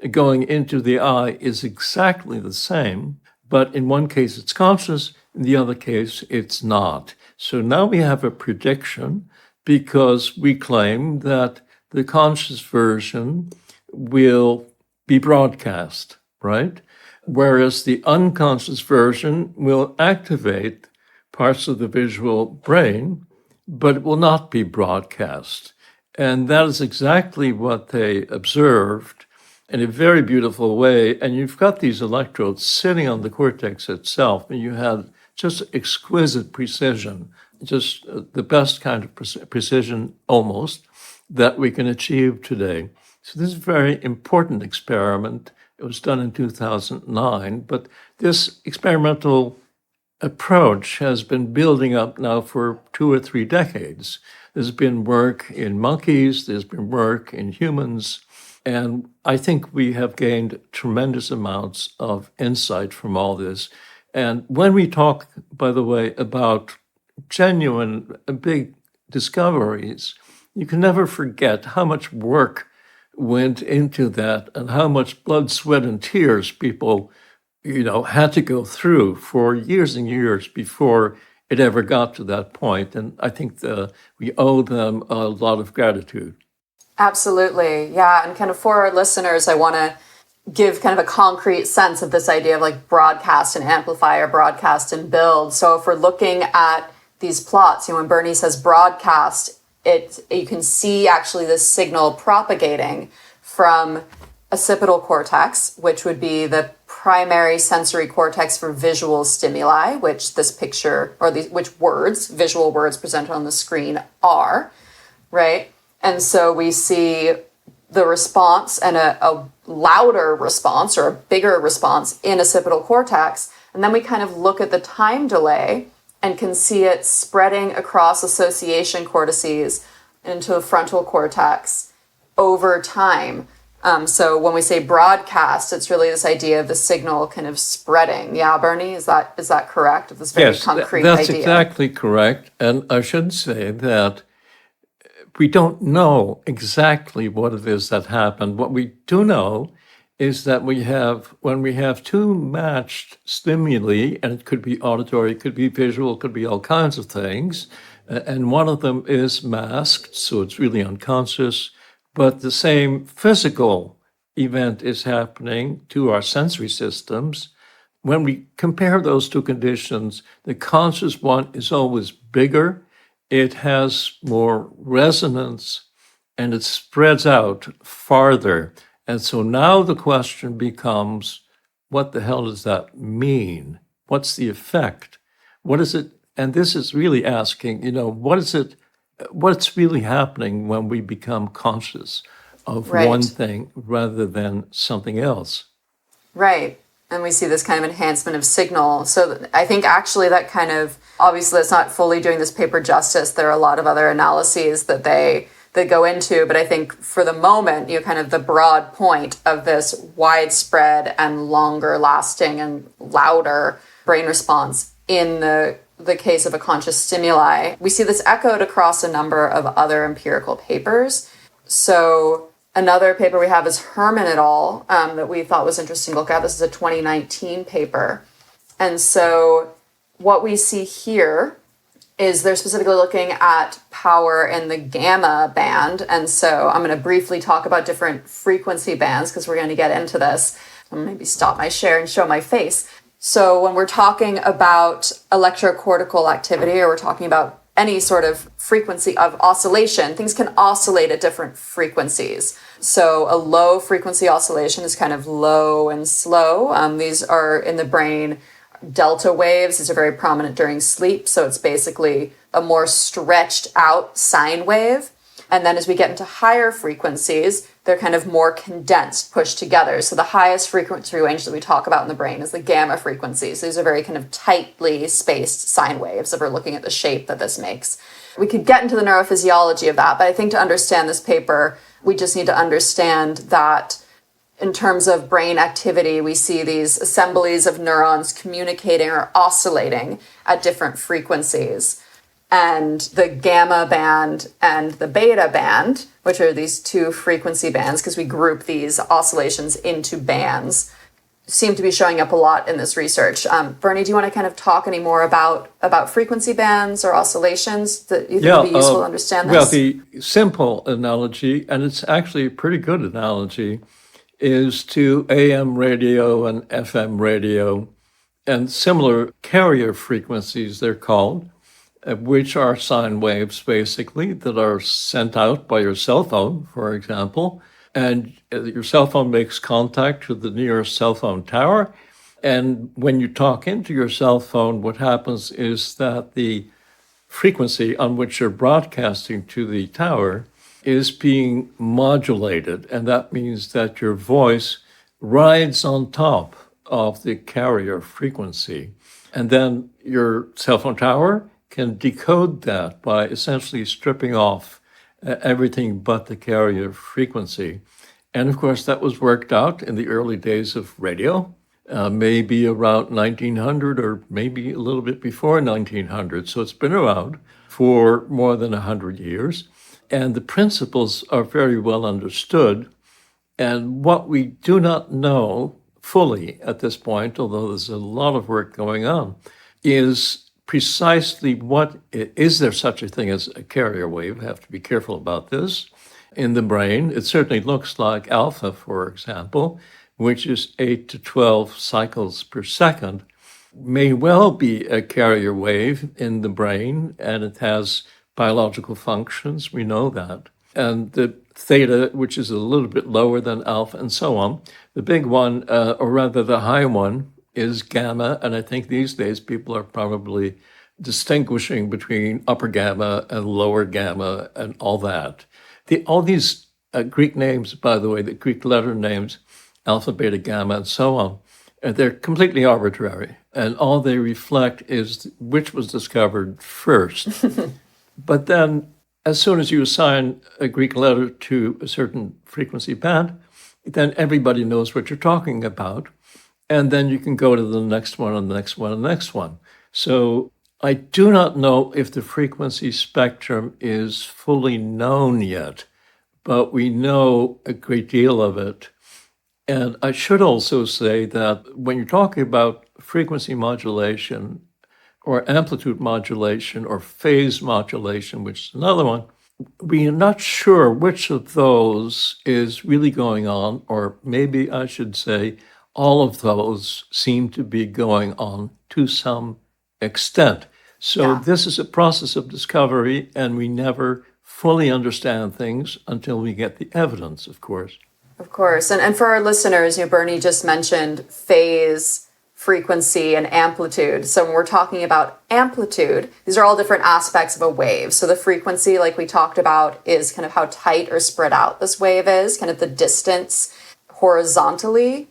going into the eye is exactly the same, but in one case it's conscious, in the other case it's not. So now we have a prediction because we claim that the conscious version will be broadcast, right? Whereas the unconscious version will activate parts of the visual brain, but it will not be broadcast. And that is exactly what they observed in a very beautiful way. And you've got these electrodes sitting on the cortex itself, and you had just exquisite precision, just the best kind of precision almost that we can achieve today. So this is a very important experiment. It was done in 2009, but this experimental approach has been building up now for 2 or 3 decades. There's been work in monkeys, there's been work in humans, and I think we have gained tremendous amounts of insight from all this. And when we talk, by the way, about genuine big discoveries, you can never forget how much work went into that and how much blood, sweat, and tears people, had to go through for years and years before it ever got to that point. And I think we owe them a lot of gratitude. Absolutely. Yeah. And kind of for our listeners, I want to give kind of a concrete sense of this idea of like broadcast and amplify or broadcast and build. So if we're looking at these plots, when Bernie says broadcast, you can see actually this signal propagating from occipital cortex, which would be the primary sensory cortex for visual stimuli, which this picture or which visual words presented on the screen are, right? And so we see the response and a louder response or a bigger response in occipital cortex. And then we kind of look at the time delay and can see it spreading across association cortices into the frontal cortex over time. So when we say broadcast, it's really this idea of the signal kind of spreading. Yeah, Bernie, is that correct? Of this very concrete that's idea. Exactly correct. And I should say that we don't know exactly what it is that happened. What we do know is that when we have 2 matched stimuli, and it could be auditory, it could be visual, it could be all kinds of things, and one of them is masked, so it's really unconscious, but the same physical event is happening to our sensory systems. When we compare those 2 conditions, the conscious one is always bigger, it has more resonance, and it spreads out farther. And so now the question becomes, what the hell does that mean? What's the effect? What is it? And this is really asking, what's really happening when we become conscious of one thing rather than something else? Right. And we see this kind of enhancement of signal. So I think actually that kind of, obviously that's not fully doing this paper justice. There are a lot of other analyses that go into, but I think for the moment, kind of the broad point of this widespread and longer lasting and louder brain response in the case of a conscious stimuli. We see this echoed across a number of other empirical papers. So another paper we have is Herman et al. That we thought was interesting to look at. This is a 2019 paper. And so what we see here is they're specifically looking at power in the gamma band. And so I'm going to briefly talk about different frequency bands because we're going to get into this. I'll maybe stop my share and show my face. So when we're talking about electrocortical activity, or we're talking about any sort of frequency of oscillation, things can oscillate at different frequencies. So a low frequency oscillation is kind of low and slow. These are in the brain delta waves. These are very prominent during sleep. So it's basically a more stretched out sine wave. And then as we get into higher frequencies, they're kind of more condensed, pushed together. So the highest frequency range that we talk about in the brain is the gamma frequencies. These are very kind of tightly spaced sine waves if we're looking at the shape that this makes. We could get into the neurophysiology of that, but I think to understand this paper, we just need to understand that in terms of brain activity, we see these assemblies of neurons communicating or oscillating at different frequencies. And the gamma band and the beta band, which are these two frequency bands, because we group these oscillations into bands, seem to be showing up a lot in this research. Bernie, do you want to kind of talk any more about frequency bands or oscillations that you think would be useful to understand this? Well, the simple analogy, and it's actually a pretty good analogy, is to AM radio and FM radio and similar carrier frequencies, they're called, which are sine waves, basically, that are sent out by your cell phone, for example. And your cell phone makes contact with the nearest cell phone tower. And when you talk into your cell phone, what happens is that the frequency on which you're broadcasting to the tower is being modulated. And that means that your voice rides on top of the carrier frequency. And then your cell phone tower can decode that by essentially stripping off everything but the carrier frequency. And of course, that was worked out in the early days of radio, maybe around 1900 or maybe a little bit before 1900. So it's been around for more than 100 years. And the principles are very well understood. And what we do not know fully at this point, although there's a lot of work going on, is precisely what is there such a thing as a carrier wave? We have to be careful about this. In the brain, it certainly looks like alpha, for example, which is 8 to 12 cycles per second, may well be a carrier wave in the brain, and it has biological functions. We know that. And the theta, which is a little bit lower than alpha, and so on. The big one, or rather the high one, is gamma, and I think these days people are probably distinguishing between upper gamma and lower gamma and all that. All these Greek names, by the way, the Greek letter names, alpha, beta, gamma, and so on, they're completely arbitrary, and all they reflect is which was discovered first. But then, as soon as you assign a Greek letter to a certain frequency band, then everybody knows what you're talking about. And then you can go to the next one and the next one and the next one. So I do not know if the frequency spectrum is fully known yet, but we know a great deal of it. And I should also say that when you're talking about frequency modulation or amplitude modulation or phase modulation, which is another one, we are not sure which of those is really going on, or maybe I should say, all of those seem to be going on to some extent. So This is a process of discovery, and we never fully understand things until we get the evidence, of course. Of course. And for our listeners, Bernie just mentioned phase, frequency, and amplitude. So when we're talking about amplitude, these are all different aspects of a wave. So the frequency, like we talked about, is kind of how tight or spread out this wave is, kind of the distance horizontally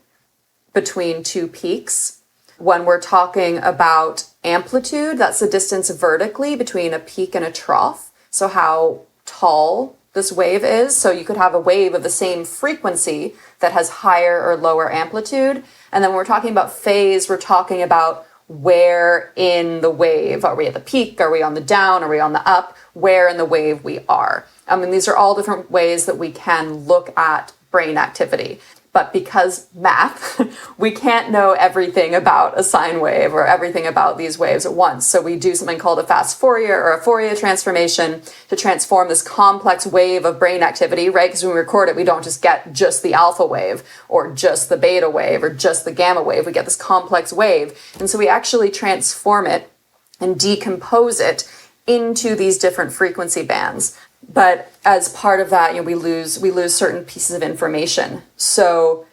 between two peaks. When we're talking about amplitude, that's the distance vertically between a peak and a trough. So how tall this wave is. So you could have a wave of the same frequency that has higher or lower amplitude. And then when we're talking about phase, we're talking about where in the wave. Are we at the peak? Are we on the down? Are we on the up? Where in the wave we are. These are all different ways that we can look at brain activity. But because math, we can't know everything about a sine wave or everything about these waves at once. So we do something called a fast Fourier or a Fourier transformation to transform this complex wave of brain activity, right? Because when we record it, we don't just get just the alpha wave or just the beta wave or just the gamma wave. We get this complex wave. And so we actually transform it and decompose it into these different frequency bands. But as part of that, we lose certain pieces of information. So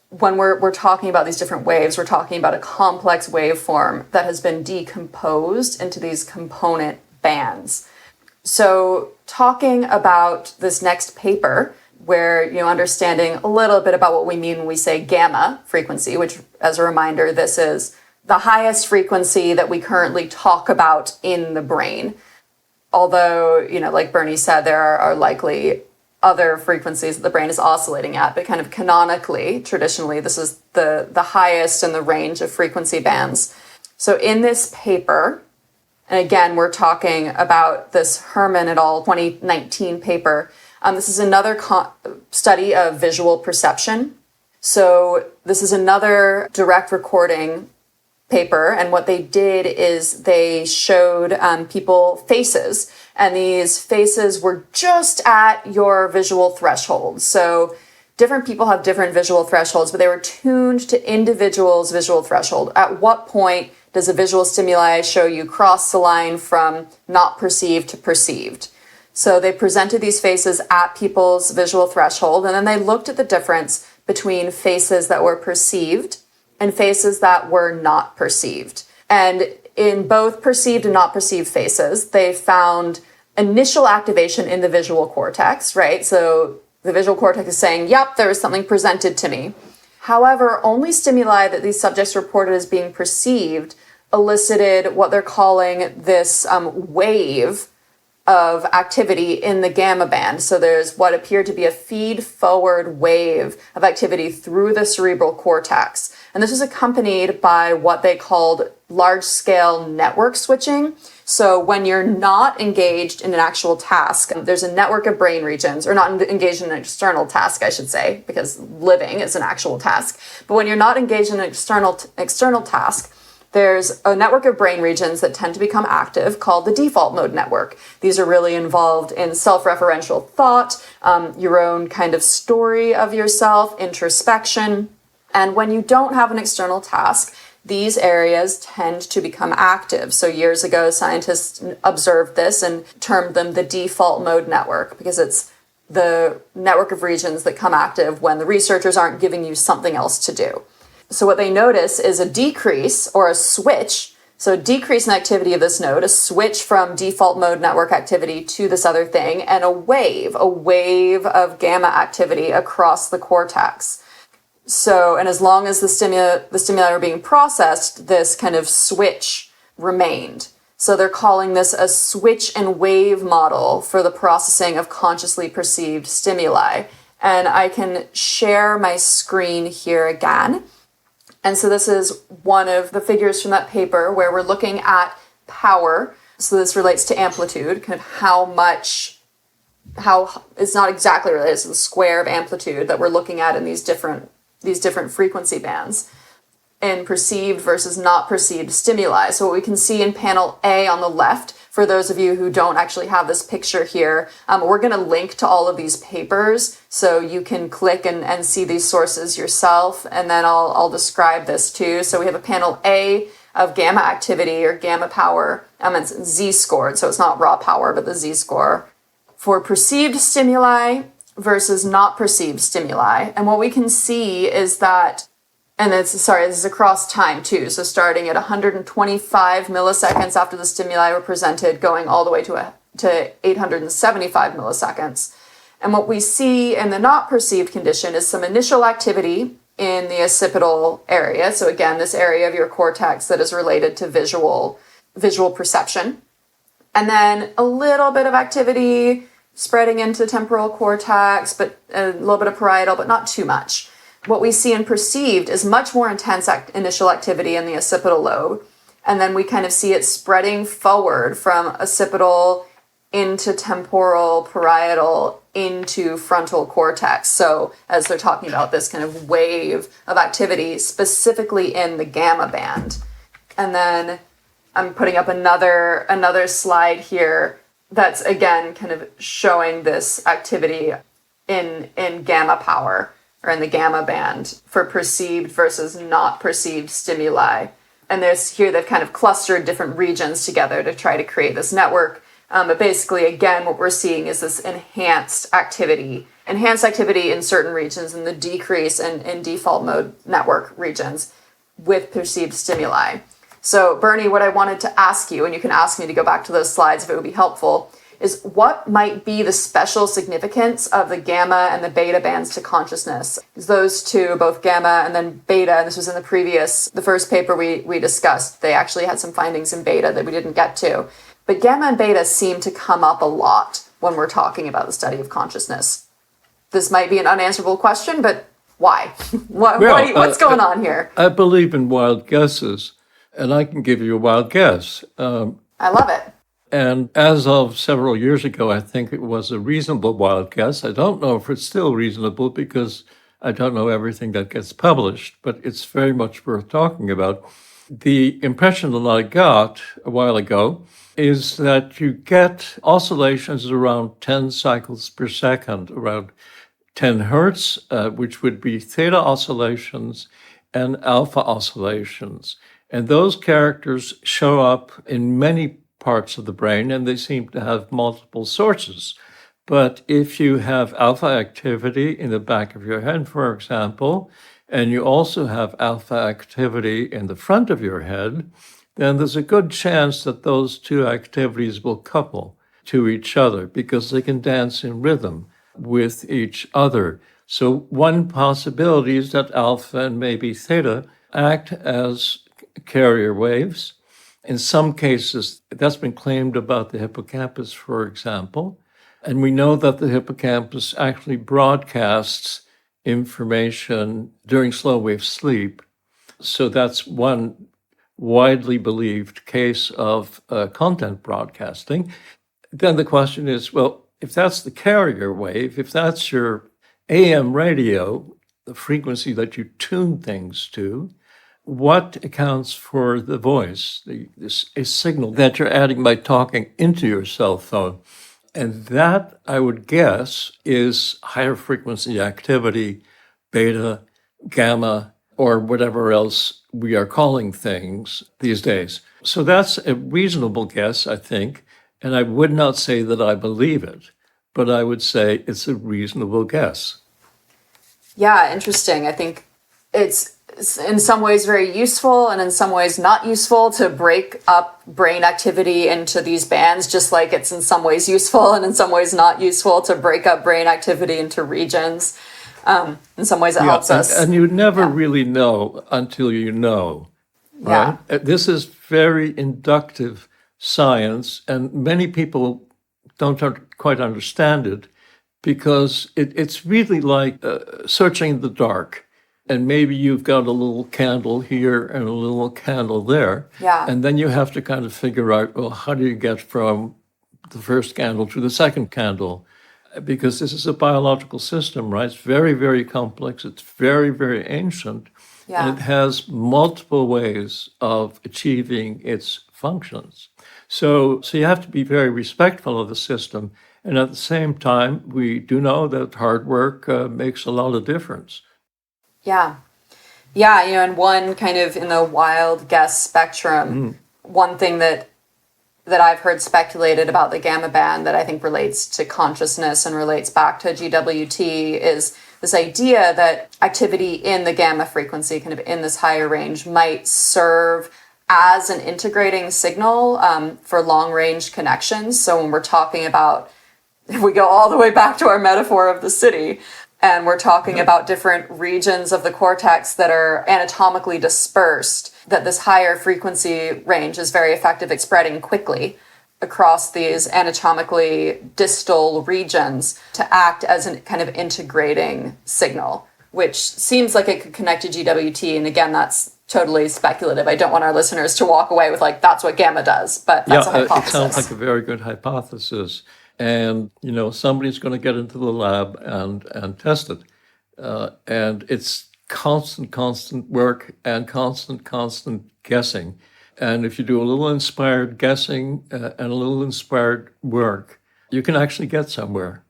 when we're talking about these different waves, we're talking about a complex waveform that has been decomposed into these component bands. So talking about this next paper, where understanding a little bit about what we mean when we say gamma frequency, which, as a reminder, this is the highest frequency that we currently talk about in the brain. Although, like Bernie said, there are likely other frequencies that the brain is oscillating at, but kind of canonically, traditionally, this is the highest in the range of frequency bands. So in this paper, and again, we're talking about this Herman et al. 2019 paper, this is another study of visual perception. So this is another direct recording paper, and what they did is they showed people faces, and these faces were just at your visual threshold. So different people have different visual thresholds, but they were tuned to individuals' visual threshold. At what point does a visual stimuli show you cross the line from not perceived to perceived? So they presented these faces at people's visual threshold, and then they looked at the difference between faces that were perceived and faces that were not perceived. And in both perceived and not perceived faces, they found initial activation in the visual cortex, right? So the visual cortex is saying, yep, there was something presented to me. However, only stimuli that these subjects reported as being perceived elicited what they're calling this wave of activity in the gamma band. So there's what appeared to be a feed-forward wave of activity through the cerebral cortex. And this was accompanied by what they called large-scale network switching. So when you're not engaged in an actual task, there's a network of brain regions, or not engaged in an external task, I should say, because living is an actual task. But when you're not engaged in an external task, there's a network of brain regions that tend to become active called the default mode network. These are really involved in self-referential thought, your own kind of story of yourself, introspection. And when you don't have an external task, these areas tend to become active. So years ago, scientists observed this and termed them the default mode network, because it's the network of regions that come active when the researchers aren't giving you something else to do. So what they notice is a decrease or a switch, so a decrease in activity of this node, a switch from default mode network activity to this other thing, and a wave of gamma activity across the cortex. So, and as long as the stimuli were being processed, this kind of switch remained. So they're calling this a switch and wave model for the processing of consciously perceived stimuli. And I can share my screen here again. And so this is one of the figures from that paper where we're looking at power. So this relates to amplitude, kind of how it's not exactly related, it's the square of amplitude that we're looking at in these different frequency bands in perceived versus not perceived stimuli. So what we can see in panel A on the left, for those of you who don't actually have this picture here, we're going to link to all of these papers so you can click and see these sources yourself, and then I'll describe this too. So we have a panel A of gamma activity or gamma power, it's z-scored, so it's not raw power, but the z-score for perceived stimuli versus not perceived stimuli. And what we can see is that, and this is across time too, so starting at 125 milliseconds after the stimuli were presented, going all the way to 875 milliseconds. And what we see in the not perceived condition is some initial activity in the occipital area. So again, this area of your cortex that is related to visual perception. And then a little bit of activity spreading into the temporal cortex, but a little bit of parietal, but not too much. What we see in perceived is much more intense initial activity in the occipital lobe. And then we kind of see it spreading forward from occipital into temporal, parietal, into frontal cortex. So as they're talking about this kind of wave of activity, specifically in the gamma band. And then I'm putting up another slide here that's again kind of showing this activity in gamma power, or in the gamma band, for perceived versus not perceived stimuli. And they've kind of clustered different regions together to try to create this network. But basically, again, what we're seeing is this enhanced activity in certain regions, and the decrease in default mode network regions with perceived stimuli. So, Bernie, what I wanted to ask you, and you can ask me to go back to those slides if it would be helpful, is what might be the special significance of the gamma and the beta bands to consciousness? Those two, both gamma and then beta, and this was in the first paper we discussed, they actually had some findings in beta that we didn't get to. But gamma and beta seem to come up a lot when we're talking about the study of consciousness. This might be an unanswerable question, but why? What's going on here? I believe in wild guesses, and I can give you a wild guess. I love it. And as of several years ago, I think it was a reasonable wild guess. I don't know if it's still reasonable because I don't know everything that gets published, but it's very much worth talking about. The impression that I got a while ago is that you get oscillations around 10 cycles per second, around 10 hertz, which would be theta oscillations and alpha oscillations. And those characters show up in many parts of the brain, and they seem to have multiple sources. But if you have alpha activity in the back of your head, for example, and you also have alpha activity in the front of your head, then there's a good chance that those two activities will couple to each other because they can dance in rhythm with each other. So one possibility is that alpha and maybe theta act as carrier waves. In some cases, that's been claimed about the hippocampus, for example. And we know that the hippocampus actually broadcasts information during slow wave sleep. So that's one widely believed case of content broadcasting. Then the question is, well, if that's the carrier wave, if that's your AM radio, the frequency that you tune things to, what accounts for the voice, a signal that you're adding by talking into your cell phone? And that, I would guess, is higher frequency activity, beta, gamma, or whatever else we are calling things these days. So that's a reasonable guess, I think. And I would not say that I believe it, but I would say it's a reasonable guess. Yeah, interesting. I think it's in some ways very useful and in some ways not useful to break up brain activity into these bands, just like it's in some ways useful and in some ways not useful to break up brain activity into regions. In some ways it helps us. And you never really know until you know, right? Yeah. This is very inductive science, and many people don't quite understand it because it's really like searching the dark. And maybe you've got a little candle here and a little candle there. Yeah. And then you have to kind of figure out, well, how do you get from the first candle to the second candle? Because this is a biological system, right? It's very, very complex. It's very, very ancient. Yeah. And it has multiple ways of achieving its functions. So you have to be very respectful of the system. And at the same time, we do know that hard work makes a lot of difference. Yeah. Yeah, and one kind of in the wild guess spectrum, one thing that I've heard speculated about the gamma band that I think relates to consciousness and relates back to GWT is this idea that activity in the gamma frequency, kind of in this higher range, might serve as an integrating signal for long-range connections. So when we're talking about, if we go all the way back to our metaphor of the city, and we're talking about different regions of the cortex that are anatomically dispersed, that this higher frequency range is very effective at spreading quickly across these anatomically distal regions to act as a kind of integrating signal, which seems like it could connect to GWT. And again, that's totally speculative. I don't want our listeners to walk away with like, that's what gamma does, but that's a hypothesis. It sounds like a very good hypothesis. And, somebody's going to get into the lab and test it. And it's constant work and constant guessing. And if you do a little inspired guessing and a little inspired work, you can actually get somewhere.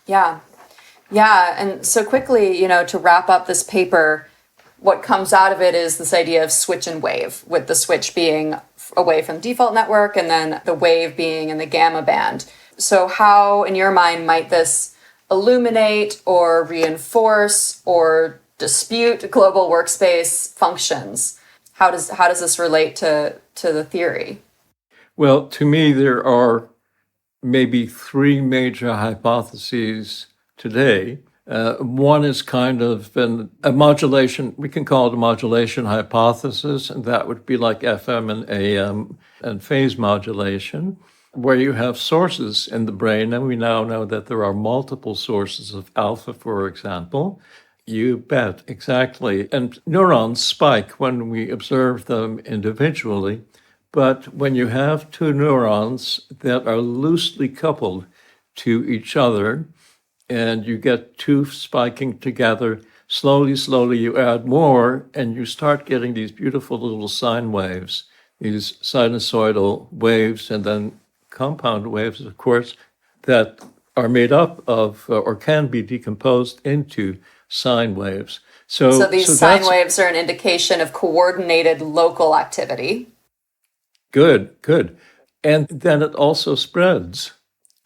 Yeah. And so quickly, to wrap up this paper, what comes out of it is this idea of switch and wave, with the switch being away from the default network and then the wave being in the gamma band. So how, in your mind, might this illuminate or reinforce or dispute global workspace functions? How does this relate to the theory? Well, to me, there are maybe three major hypotheses today. One is kind of a modulation, we can call it a modulation hypothesis, and that would be like FM and AM and phase modulation, where you have sources in the brain, and we now know that there are multiple sources of alpha, for example. You bet, exactly. And neurons spike when we observe them individually, but when you have two neurons that are loosely coupled to each other, and you get two spiking together, slowly you add more, and you start getting these beautiful little sine waves, these sinusoidal waves, and then compound waves, of course, that are made up of or can be decomposed into sine waves. So these sine waves are an indication of coordinated local activity. Good. And then it also spreads.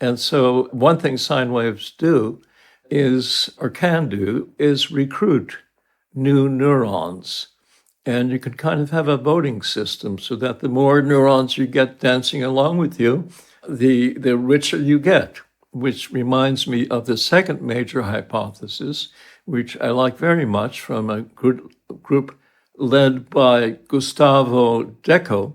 And so one thing sine waves can do is recruit new neurons. And you can kind of have a voting system so that the more neurons you get dancing along with you, the richer you get, which reminds me of the second major hypothesis, which I like very much, from a group led by Gustavo Deco,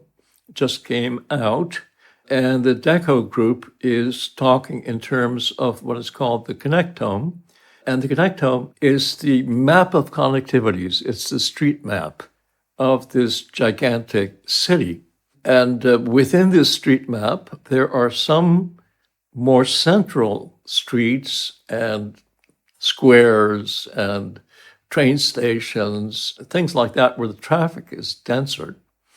just came out. And the Deco group is talking in terms of what is called the connectome. And the connectome is the map of connectivities. It's the street map of this gigantic city. And within this street map, there are some more central streets and squares and train stations, things like that, where the traffic is denser.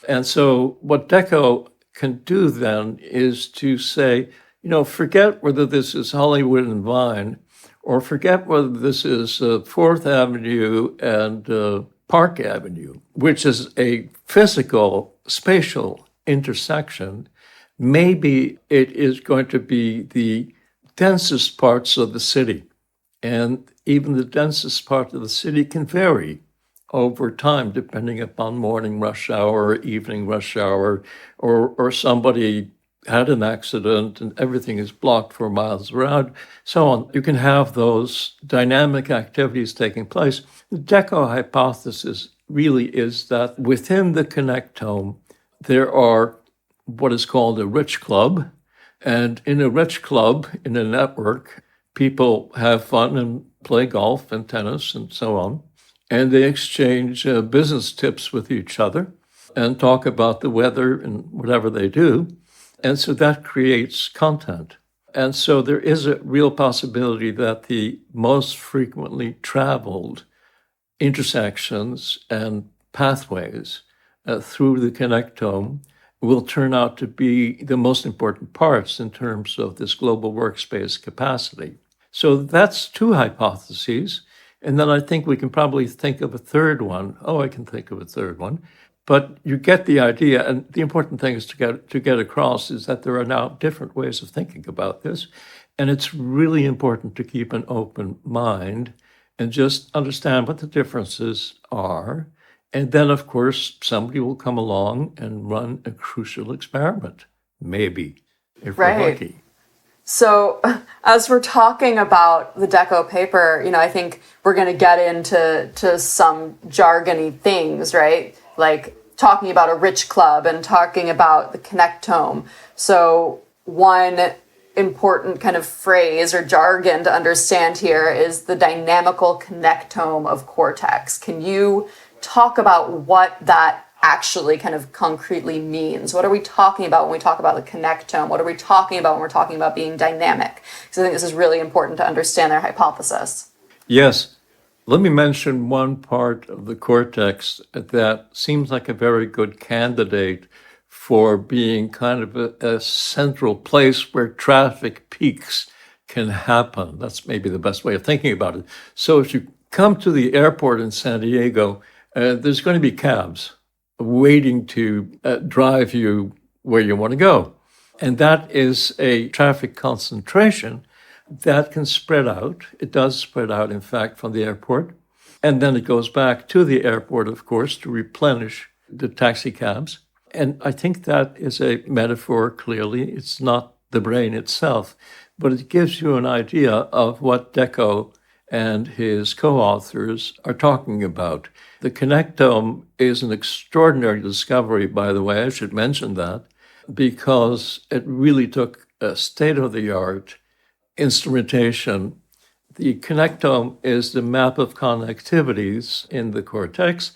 And so what Deco can do then is to say, forget whether this is Hollywood and Vine, or forget whether this is 4th Avenue and Park Avenue, which is a physical, spatial intersection. Maybe it is going to be the densest parts of the city. And even the densest part of the city can vary over time, depending upon morning rush hour, or evening rush hour, or somebody had an accident and everything is blocked for miles around, so on. You can have those dynamic activities taking place. The Deco hypothesis really is that within the connectome, there are what is called a rich club. And in a rich club, in a network, people have fun and play golf and tennis and so on. And they exchange business tips with each other and talk about the weather and whatever they do. And so that creates content. And so there is a real possibility that the most frequently traveled intersections and pathways through the connectome will turn out to be the most important parts in terms of this global workspace capacity. So that's two hypotheses. And then I think we can probably think of a third one. I can think of a third one. But you get the idea. And the important thing is to get across is that there are now different ways of thinking about this. And it's really important to keep an open mind and just understand what the differences are. And then, of course, somebody will come along and run a crucial experiment, maybe, if we're lucky. So as we're talking about the Deco paper, I think we're going to get into some jargony things, right? Like talking about a rich club and talking about the connectome. So one important kind of phrase or jargon to understand here is the dynamical connectome of cortex. Can you talk about what that actually kind of concretely means. What are we talking about when we talk about the connectome? What are we talking about when we're talking about being dynamic? Because I think this is really important to understand their hypothesis. Yes. Let me mention one part of the cortex that seems like a very good candidate for being kind of a central place where traffic peaks can happen. That's maybe the best way of thinking about it. So if you come to the airport in San Diego, there's going to be cabs waiting to drive you where you want to go. And that is a traffic concentration that can spread out. It does spread out, in fact, from the airport. And then it goes back to the airport, of course, to replenish the taxi cabs. And I think that is a metaphor, clearly. It's not the brain itself, but it gives you an idea of what Deco and his co-authors are talking about. The connectome is an extraordinary discovery, by the way, I should mention that, because it really took a state-of-the-art instrumentation. The connectome is the map of connectivities in the cortex,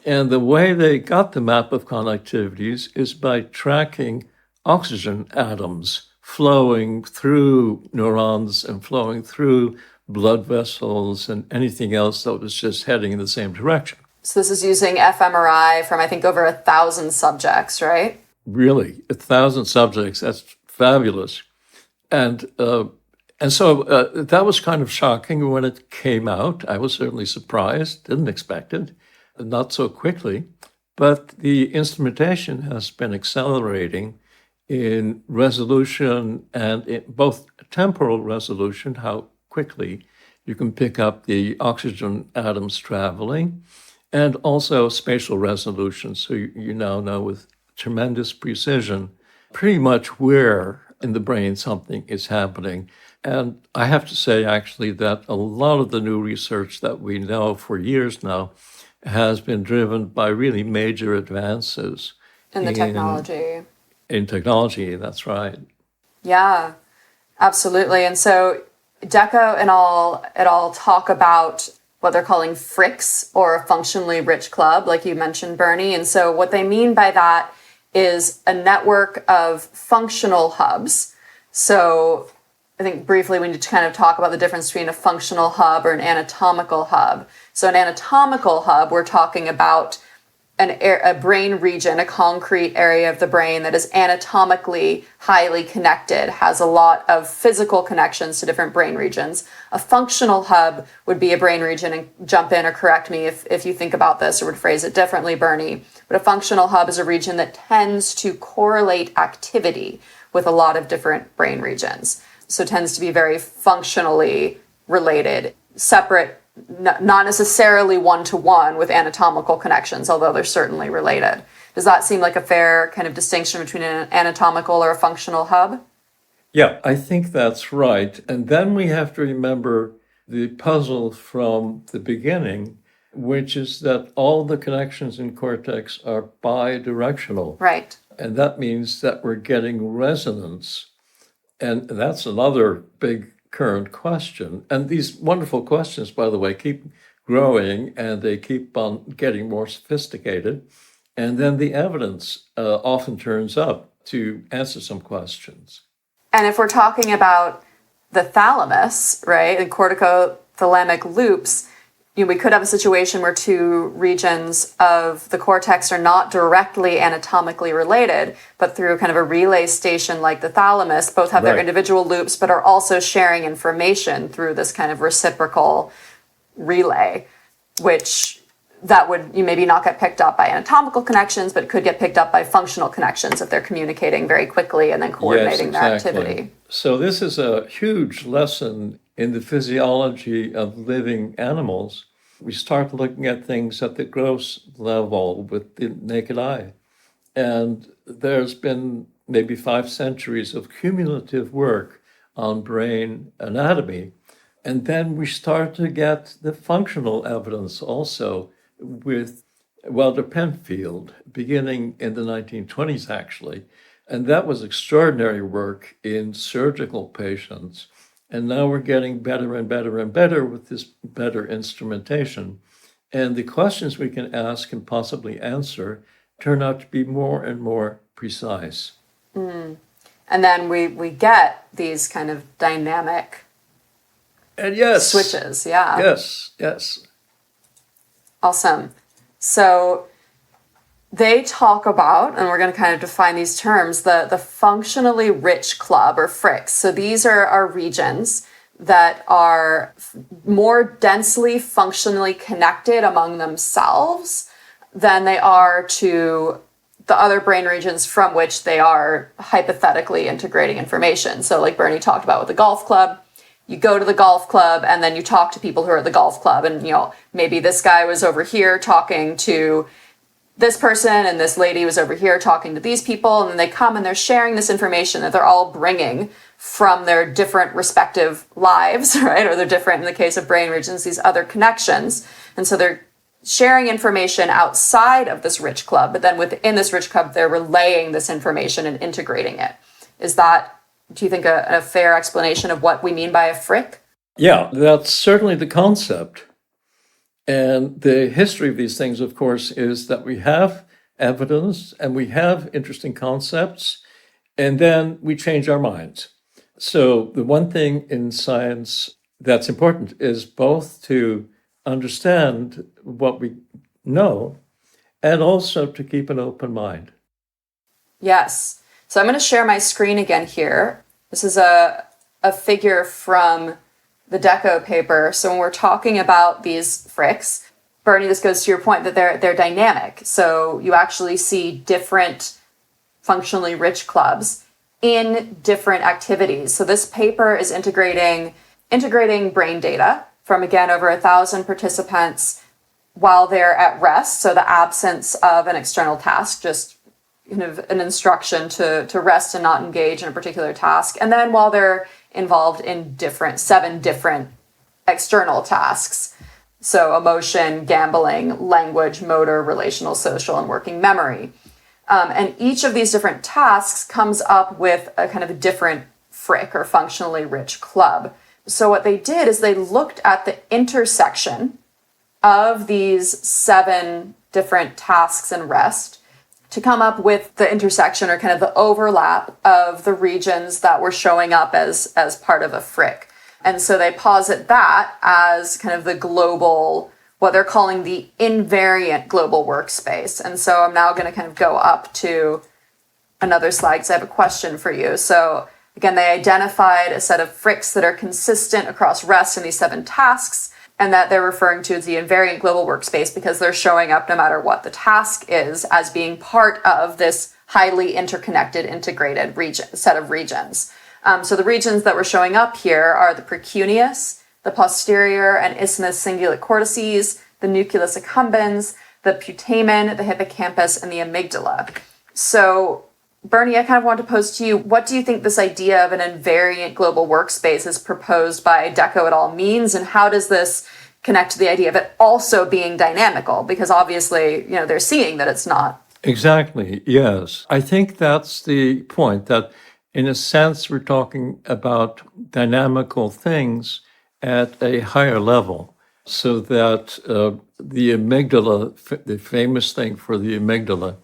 and the way they got the map of connectivities is by tracking oxygen atoms flowing through neurons and flowing through blood vessels and anything else that was just heading in the same direction. So this is using fMRI from, I think, over 1,000 subjects, right? Really, 1,000 subjects. That's fabulous. And so that was kind of shocking when it came out. I was certainly surprised, didn't expect it, not so quickly. But the instrumentation has been accelerating in resolution and in both temporal resolution, how quickly you can pick up the oxygen atoms traveling, and also spatial resolution. So you now know with tremendous precision pretty much where in the brain something is happening. And I have to say, actually, that a lot of the new research that we know for years now has been driven by really major advances In the technology. In technology, that's right. Yeah, absolutely. And so Deco and it all talk about what they're calling FRICs, or a functionally rich club, like you mentioned, Bernie. And so what they mean by that is a network of functional hubs. So I think briefly we need to kind of talk about the difference between a functional hub or an anatomical hub. So an anatomical hub, we're talking about a brain region, a concrete area of the brain that is anatomically highly connected, has a lot of physical connections to different brain regions. A functional hub would be a brain region, and jump in or correct me if you think about this or would phrase it differently, Bernie. But a functional hub is a region that tends to correlate activity with a lot of different brain regions. So it tends to be very functionally related, separate, not necessarily one-to-one with anatomical connections, although they're certainly related. Does that seem like a fair kind of distinction between an anatomical or a functional hub? Yeah, I think that's right. And then we have to remember the puzzle from the beginning, which is that all the connections in cortex are bidirectional. Right. And that means that we're getting resonance. And that's another big current question. And these wonderful questions, by the way, keep growing and they keep on getting more sophisticated. And then the evidence often turns up to answer some questions. And if we're talking about the thalamus, right, and corticothalamic loops, we could have a situation where two regions of the cortex are not directly anatomically related, but through kind of a relay station like the thalamus, both have their individual loops, but are also sharing information through this kind of reciprocal relay, which that would you maybe not get picked up by anatomical connections, but could get picked up by functional connections if they're communicating very quickly and then coordinating their activity. So this is a huge lesson in the physiology of living animals. We start looking at things at the gross level with the naked eye. And there's been maybe 5 centuries of cumulative work on brain anatomy. And then we start to get the functional evidence also with Walter Penfield, beginning in the 1920s, actually. And that was extraordinary work in surgical patients. And now we're getting better and better and better with this better instrumentation. And the questions we can ask and possibly answer turn out to be more and more precise. And then we get these kind of dynamic And yes, switches. Yeah. yes. Awesome. So they talk about, and we're going to kind of define these terms, the functionally rich club or FOKs. So these are regions that are more densely functionally connected among themselves than they are to the other brain regions from which they are hypothetically integrating information. So like Bernie talked about with the golf club, you go to the golf club and then you talk to people who are at the golf club, and maybe this guy was over here talking to this person and this lady was over here talking to these people, and then they come and they're sharing this information that they're all bringing from their different respective lives, right? Or they're different, in the case of brain regions, these other connections. And so they're sharing information outside of this rich club, but then within this rich club, they're relaying this information and integrating it. Is that, do you think, a fair explanation of what we mean by a FOK? Yeah, that's certainly the concept. And the history of these things, of course, is that we have evidence and we have interesting concepts, and then we change our minds. So the one thing in science that's important is both to understand what we know and also to keep an open mind. Yes. So I'm going to share my screen again here. This is a figure from the Deco paper. So when we're talking about these FOKs, Bernie, this goes to your point that they're dynamic. So you actually see different functionally rich clubs in different activities. So this paper is integrating brain data from, again, over 1,000 participants while they're at rest. So the absence of an external task, just kind of an instruction to rest and not engage in a particular task. And then while they're involved in 7 different external tasks. So emotion, gambling, language, motor, relational, social, and working memory. And each of these different tasks comes up with a kind of a different FOK or functionally rich club. So what they did is they looked at the intersection of these 7 different tasks in rest to come up with the intersection or kind of the overlap of the regions that were showing up as part of a FOK. And so they posit that as kind of the global, what they're calling the invariant global workspace. And so I'm now going to kind of go up to another slide because I have a question for you. So again, they identified a set of FOKs that are consistent across rest in these 7 tasks, and that they're referring to as the invariant global workspace because they're showing up no matter what the task is as being part of this highly interconnected, integrated set of regions. So the regions that were showing up here are the precuneus, the posterior and isthmus cingulate cortices, the nucleus accumbens, the putamen, the hippocampus, and the amygdala. So Bernie, I kind of want to pose to you, what do you think this idea of an invariant global workspace as proposed by Deco et al. Means, and how does this connect to the idea of it also being dynamical? Because obviously, they're seeing that it's not. Exactly, yes. I think that's the point, that in a sense, we're talking about dynamical things at a higher level, so that the amygdala, the famous thing for the amygdala,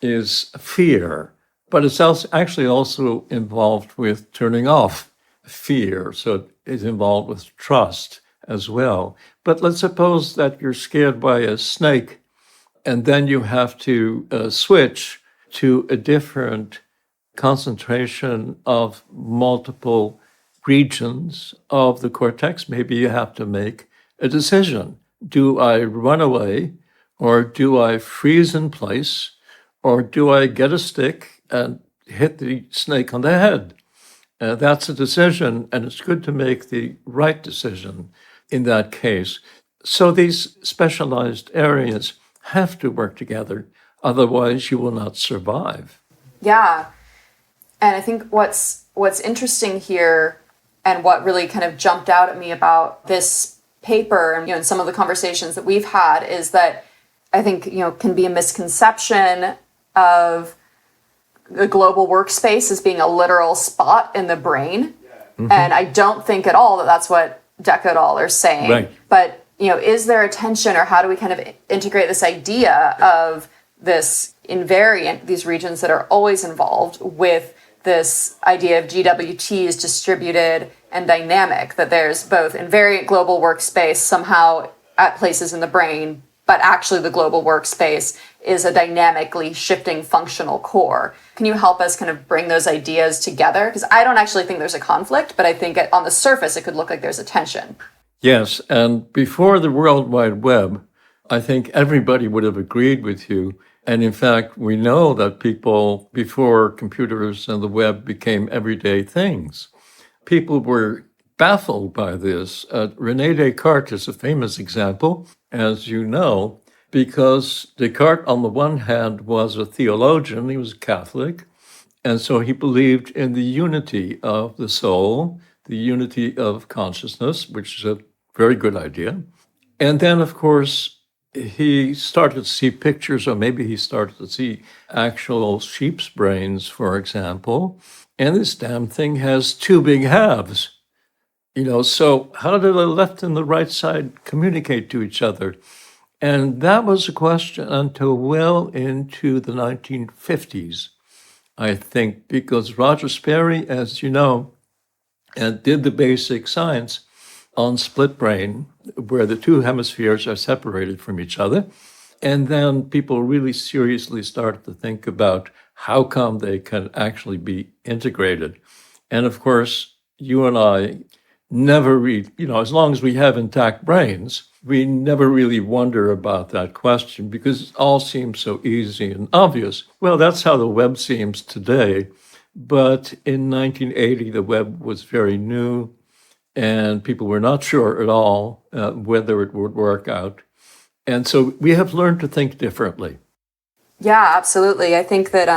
is fear. But it's actually also involved with turning off fear. So it is involved with trust as well. But let's suppose that you're scared by a snake, and then you have to switch to a different concentration of multiple regions of the cortex. Maybe you have to make a decision. Do I run away, or do I freeze in place, or do I get a stick and hit the snake on the head? That's a decision, and it's good to make the right decision in that case. So these specialized areas have to work together, otherwise you will not survive. Yeah. And I think what's interesting here, and what really kind of jumped out at me about this paper and in some of the conversations that we've had, is that I think can be a misconception of the global workspace as being a literal spot in the brain. Mm-hmm. And I don't think at all that that's what Deco et al. Are saying. Right. But is there a tension, or how do we kind of integrate this idea of this invariant, these regions that are always involved, with this idea of GWT is distributed and dynamic, that there's both invariant global workspace somehow at places in the brain, but actually the global workspace is a dynamically shifting functional core. Can you help us kind of bring those ideas together? Because I don't actually think there's a conflict, but I think on the surface it could look like there's a tension. Yes, and before the World Wide Web, I think everybody would have agreed with you. And in fact, we know that people, before computers and the web became everyday things, people were baffled by this. René Descartes is a famous example, as you know, because Descartes, on the one hand, was a theologian, he was a Catholic, and so he believed in the unity of the soul, the unity of consciousness, which is a very good idea. And then, of course, he started to see pictures, or maybe he started to see actual sheep's brains, for example, and this damn thing has two big halves. So how do the left and the right side communicate to each other? And that was a question until well into the 1950s, I think, because Roger Sperry, as you know, did the basic science on split brain, where the two hemispheres are separated from each other. And then people really seriously started to think about how come they can actually be integrated. And of course, you and I never read, as long as we have intact brains, we never really wonder about that question because it all seems so easy and obvious. Well, that's how the web seems today. But in 1980, the web was very new and people were not sure at all whether it would work out. And so we have learned to think differently. Yeah, absolutely. I think that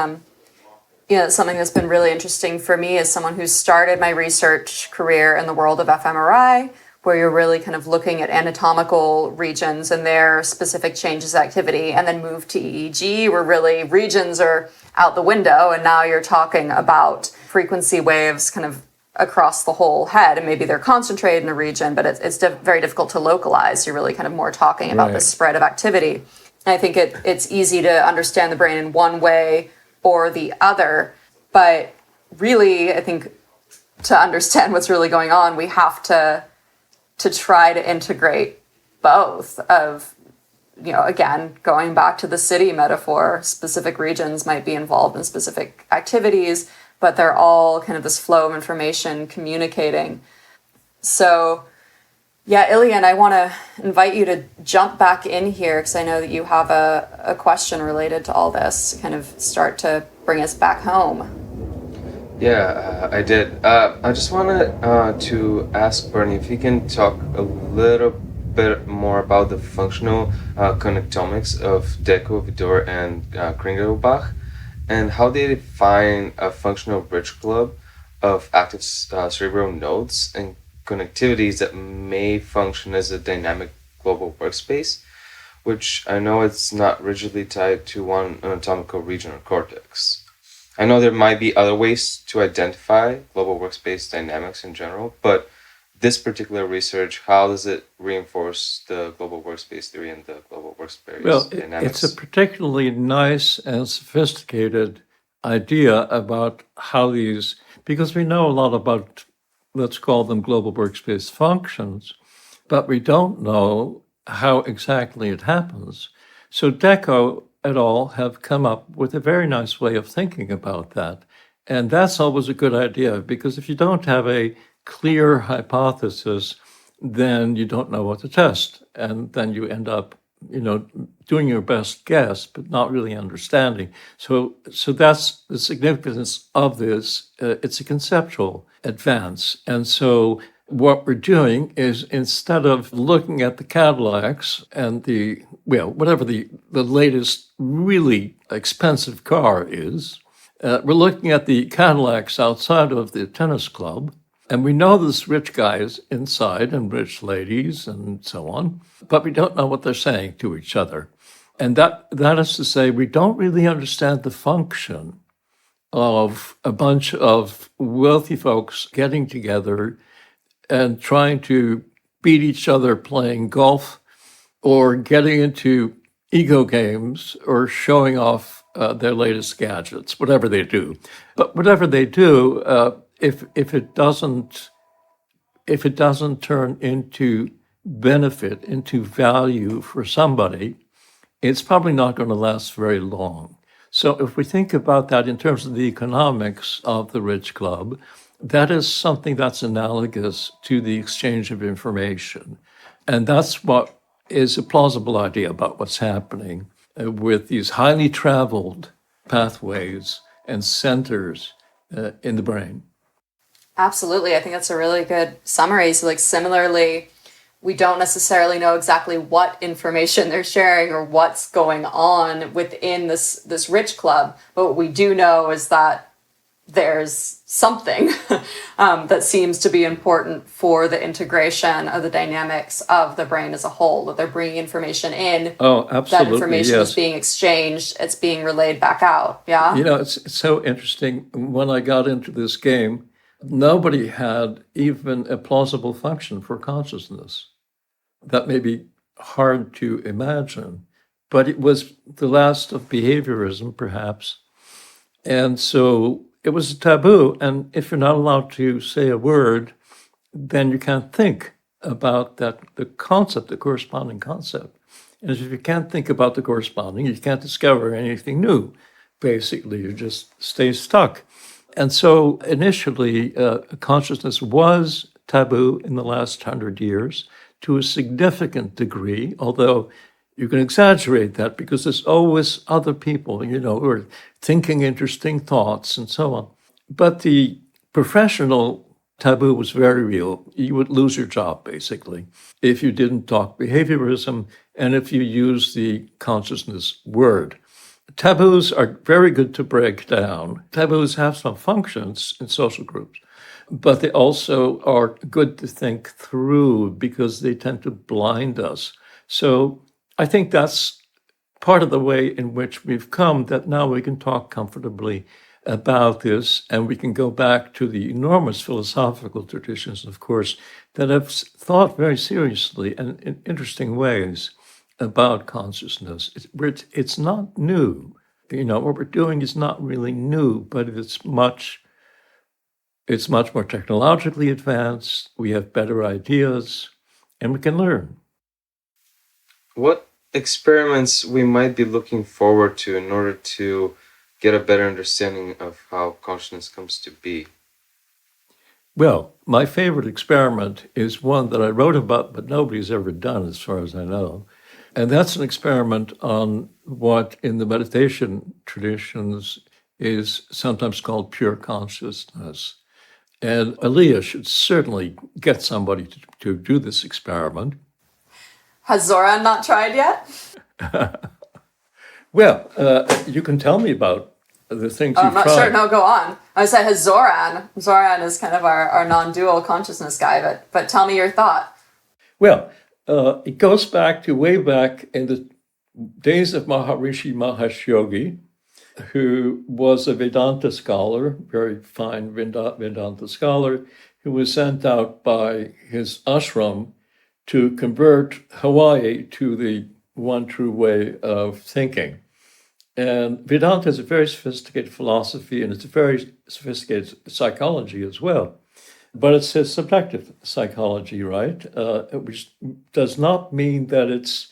something that's been really interesting for me as someone who's started my research career in the world of fMRI, where you're really kind of looking at anatomical regions and their specific changes of activity, and then move to EEG, where really regions are out the window, and now you're talking about frequency waves kind of across the whole head, and maybe they're concentrated in a region, but it's very difficult to localize. You're really kind of more talking about the spread of activity. And I think it's easy to understand the brain in one way or the other, but really, I think to understand what's really going on, we have to try to integrate both of, again, going back to the city metaphor, specific regions might be involved in specific activities, but they're all kind of this flow of information communicating. So, yeah, Ilian, I want to invite you to jump back in here because I know that you have a question related to all this, kind of start to bring us back home. Yeah, I did. I just wanted to ask Bernie if he can talk a little bit more about the functional connectomics of Deco, Vidor, and Kringelbach, and how they define a functional bridge club of active cerebral nodes and connectivities that may function as a dynamic global workspace, which I know it's not rigidly tied to one anatomical region or cortex. I know there might be other ways to identify global workspace dynamics in general, but this particular research, how does it reinforce the global workspace theory and the global workspace dynamics? It's a particularly nice and sophisticated idea about how these, because we know a lot about, let's call them global workspace functions, but we don't know how exactly it happens. So Deco et al. Have come up with a very nice way of thinking about that. And that's always a good idea, because if you don't have a clear hypothesis, then you don't know what to test. And then you end up, doing your best guess, but not really understanding. So that's the significance of this. It's a conceptual advance. And so what we're doing is, instead of looking at the Cadillacs and whatever the latest really expensive car is, we're looking at the Cadillacs outside of the tennis club. And we know there's rich guys inside and rich ladies and so on, but we don't know what they're saying to each other. And that is to say, we don't really understand the function of a bunch of wealthy folks getting together and trying to beat each other playing golf or getting into ego games or showing off their latest gadgets, whatever they do. But whatever they do, if it doesn't turn into benefit, into value for somebody, it's probably not going to last very long. So if we think about that in terms of the economics of the Rich Club, that is something that's analogous to the exchange of information. And that's what is a plausible idea about what's happening with these highly traveled pathways and centers in the brain. Absolutely. I think that's a really good summary. So like similarly, we don't necessarily know exactly what information they're sharing or what's going on within this rich club, but what we do know is that there's something that seems to be important for the integration of the dynamics of the brain as a whole, that they're bringing information in. Oh, absolutely. That information yes. is being exchanged. It's being relayed back out. Yeah. It's so interesting. When I got into this game, nobody had even a plausible function for consciousness. That may be hard to imagine, but it was the last of behaviorism, perhaps. And so it was a taboo. And if you're not allowed to say a word, then you can't think about the concept, the corresponding concept. And if you can't think about the corresponding, you can't discover anything new. Basically, you just stay stuck. And so initially, consciousness was taboo in the last 100 years to a significant degree, although you can exaggerate that because there's always other people, who are thinking interesting thoughts and so on. But the professional taboo was very real. You would lose your job, basically, if you didn't talk behaviorism and if you used the consciousness word. Taboos are very good to break down. Taboos have some functions in social groups, but they also are good to think through because they tend to blind us. So I think that's part of the way in which we've come, that now we can talk comfortably about this, and we can go back to the enormous philosophical traditions, of course, that have thought very seriously and in interesting ways about consciousness. It's not new. What we're doing is not really new, but it's much more technologically advanced. We have better ideas, and we can learn. What experiments we might be looking forward to in order to get a better understanding of how consciousness comes to be? Well, my favorite experiment is one that I wrote about, but nobody's ever done, as far as I know. And that's an experiment on what in the meditation traditions is sometimes called pure consciousness. And Aliyah should certainly get somebody to do this experiment. Has Zoran not tried yet? Well, you can tell me about the things you've tried. I'm not sure. No, go on. I said, has Zoran. Zoran is kind of our non-dual consciousness guy, but tell me your thought. Well, it goes way back in the days of Maharishi Mahesh Yogi, who was a Vedanta scholar, very fine Vedanta scholar, who was sent out by his ashram to convert Hawaii to the one true way of thinking. And Vedanta is a very sophisticated philosophy, and it's a very sophisticated psychology as well. But it's a subjective psychology, right? Which does not mean that it's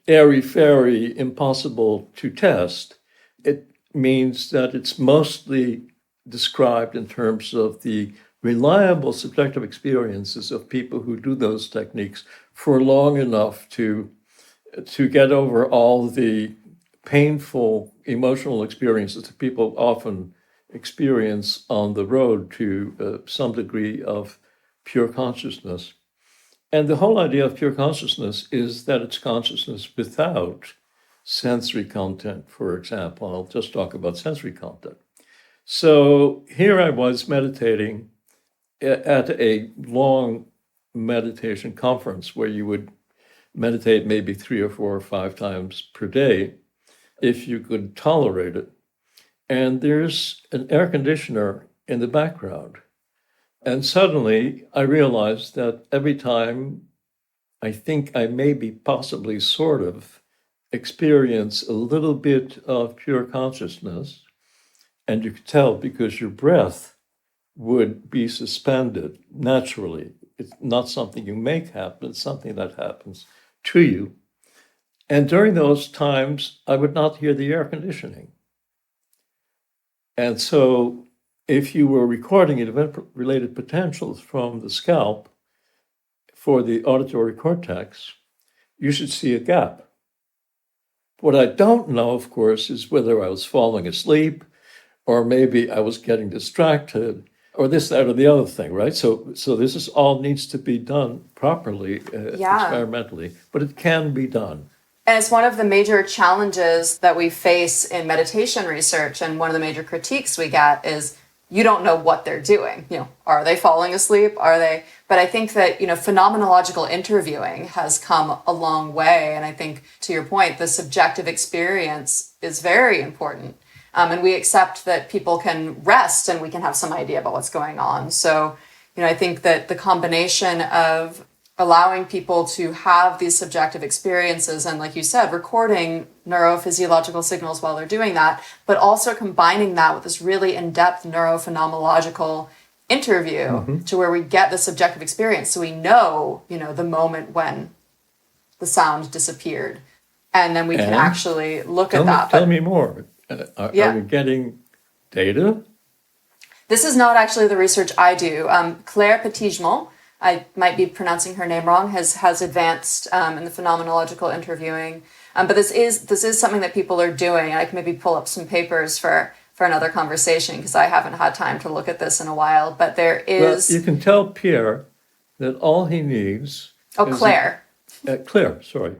airy-fairy, impossible to test. It means that it's mostly described in terms of the reliable subjective experiences of people who do those techniques for long enough to get over all the painful emotional experiences that people often experience on the road to some degree of pure consciousness. And the whole idea of pure consciousness is that it's consciousness without sensory content, for example. I'll just talk about sensory content. So here I was meditating at a long meditation conference where you would meditate maybe 3 or 4 or 5 times per day if you could tolerate it. And there's an air conditioner in the background. And suddenly I realized that every time I think I maybe possibly sort of experience a little bit of pure consciousness, and you could tell because your breath would be suspended naturally. It's not something you make happen, it's something that happens to you. And during those times, I would not hear the air conditioning. And so if you were recording event-related potentials from the scalp for the auditory cortex, you should see a gap. What I don't know, of course, is whether I was falling asleep or maybe I was getting distracted or this, that, or the other thing, right? So this is all needs to be done properly, experimentally, but it can be done. And it's one of the major challenges that we face in meditation research. And one of the major critiques we get is you don't know what they're doing. Are they falling asleep? Are they? But I think that, phenomenological interviewing has come a long way. And I think, to your point, the subjective experience is very important. And we accept that people can rest and we can have some idea about what's going on. So, I think that the combination of allowing people to have these subjective experiences and, like you said, recording neurophysiological signals while they're doing that, but also combining that with this really in-depth neurophenomenological interview to where we get the subjective experience. So we know, the moment when the sound disappeared. And then we can actually look at that. Tell me more. Are we getting data? This is not actually the research I do. Claire Petitjean, I might be pronouncing her name wrong, has advanced in the phenomenological interviewing. But this is something that people are doing. I can maybe pull up some papers for another conversation because I haven't had time to look at this in a while. But there is... Well, you can tell Pierre that all he needs... Claire. Claire, sorry.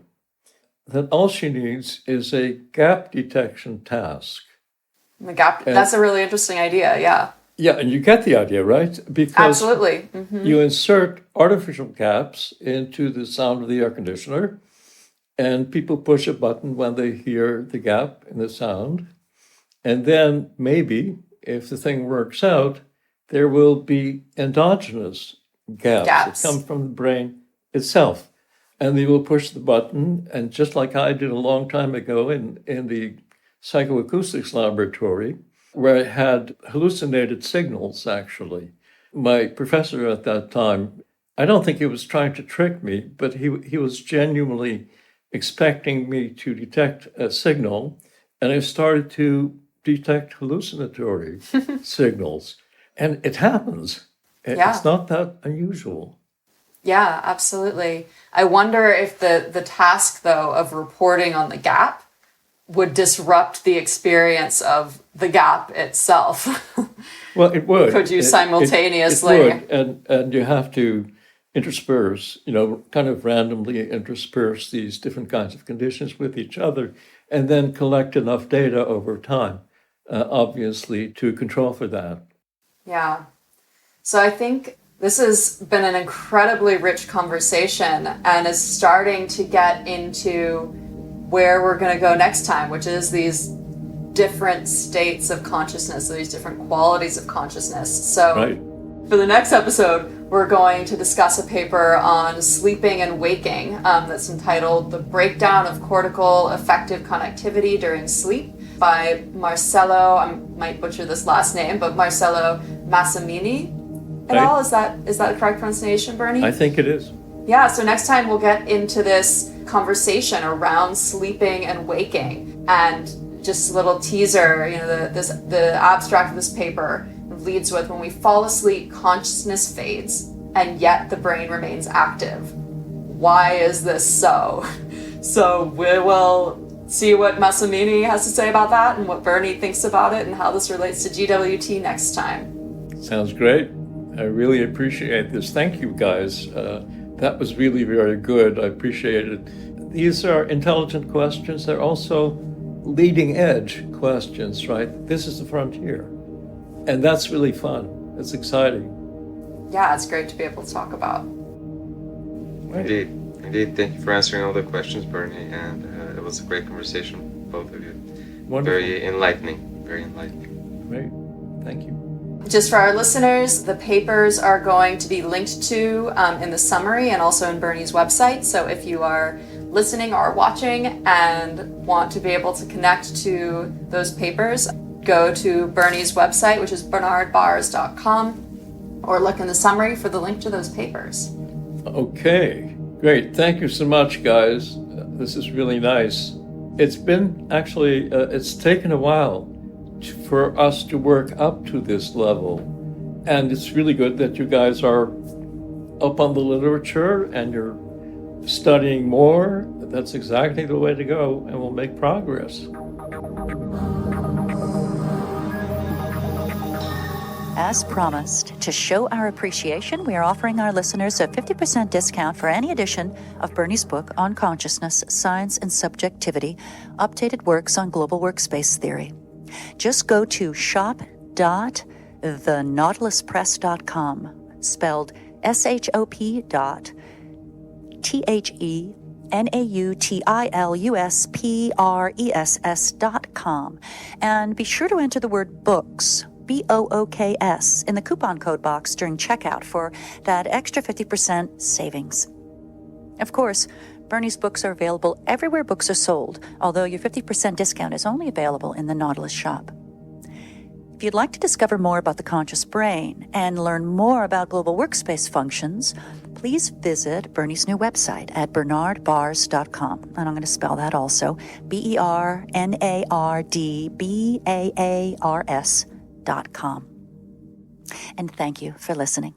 That all she needs is a gap detection task. The gap, that's a really interesting idea, yeah. Yeah, and you get the idea, right? Because absolutely. You insert artificial gaps into the sound of the air conditioner, and people push a button when they hear the gap in the sound. And then maybe, if the thing works out, there will be endogenous gaps that come from the brain itself. And they will push the button, and just like I did a long time ago in the psychoacoustics laboratory, where I had hallucinated signals, actually. My professor at that time, I don't think he was trying to trick me, but he was genuinely expecting me to detect a signal, and I started to detect hallucinatory signals. And it happens. It's not that unusual. Yeah, absolutely. I wonder if the task, though, of reporting on the gap would disrupt the experience of the gap itself. Well, it would. Could you simultaneously? It would, and you have to intersperse, kind of randomly intersperse these different kinds of conditions with each other, and then collect enough data over time, obviously, to control for that. Yeah. So I think this has been an incredibly rich conversation and is starting to get into where we're going to go next time, which is these different states of consciousness, these different qualities of consciousness. So for the next episode, we're going to discuss a paper on sleeping and waking that's entitled The Breakdown of Cortical Affective Connectivity During Sleep by Marcello, I might butcher this last name, but Marcello Massimini et al. Is that a correct pronunciation, Bernie? I think it is. Yeah, so next time we'll get into this conversation around sleeping and waking, and just a little teaser, the abstract of this paper leads with, when we fall asleep, consciousness fades, and yet the brain remains active. Why is this so? So we will see what Massimini has to say about that and what Bernie thinks about it and how this relates to GWT next time. Sounds great. I really appreciate this. Thank you, guys. That was really very good. I appreciate it. These are intelligent questions. They're also leading edge questions, right? This is the frontier. And that's really fun. It's exciting. Yeah, it's great to be able to talk about. Right. Indeed. Thank you for answering all the questions, Bernie. And it was a great conversation, both of you. Wonderful. Very enlightening. Very enlightening. Great. Thank you. Just for our listeners, the papers are going to be linked to in the summary and also in Bernie's website. So if you are listening or watching and want to be able to connect to those papers, go to Bernie's website, which is bernardbaars.com, or look in the summary for the link to those papers. Okay, great. Thank you so much, guys. This is really nice. It's been actually, it's taken a while for us to work up to this level. And it's really good that you guys are up on the literature and you're studying more. That's exactly the way to go, and we'll make progress. As promised, to show our appreciation, we are offering our listeners a 50% discount for any edition of Bernie's book on consciousness, science, and subjectivity, updated works on global workspace theory. Just go to shop.thenautiluspress.com, spelled shop.thenautiluspress.com, and be sure to enter the word books, BOOKS, in the coupon code box during checkout for that extra 50% savings. Of course, Bernie's books are available everywhere books are sold, although your 50% discount is only available in the Nautilus shop. If you'd like to discover more about the conscious brain and learn more about global workspace functions, please visit Bernie's new website at bernardbaars.com. And I'm going to spell that also, BERNARDBAARS.com. And thank you for listening.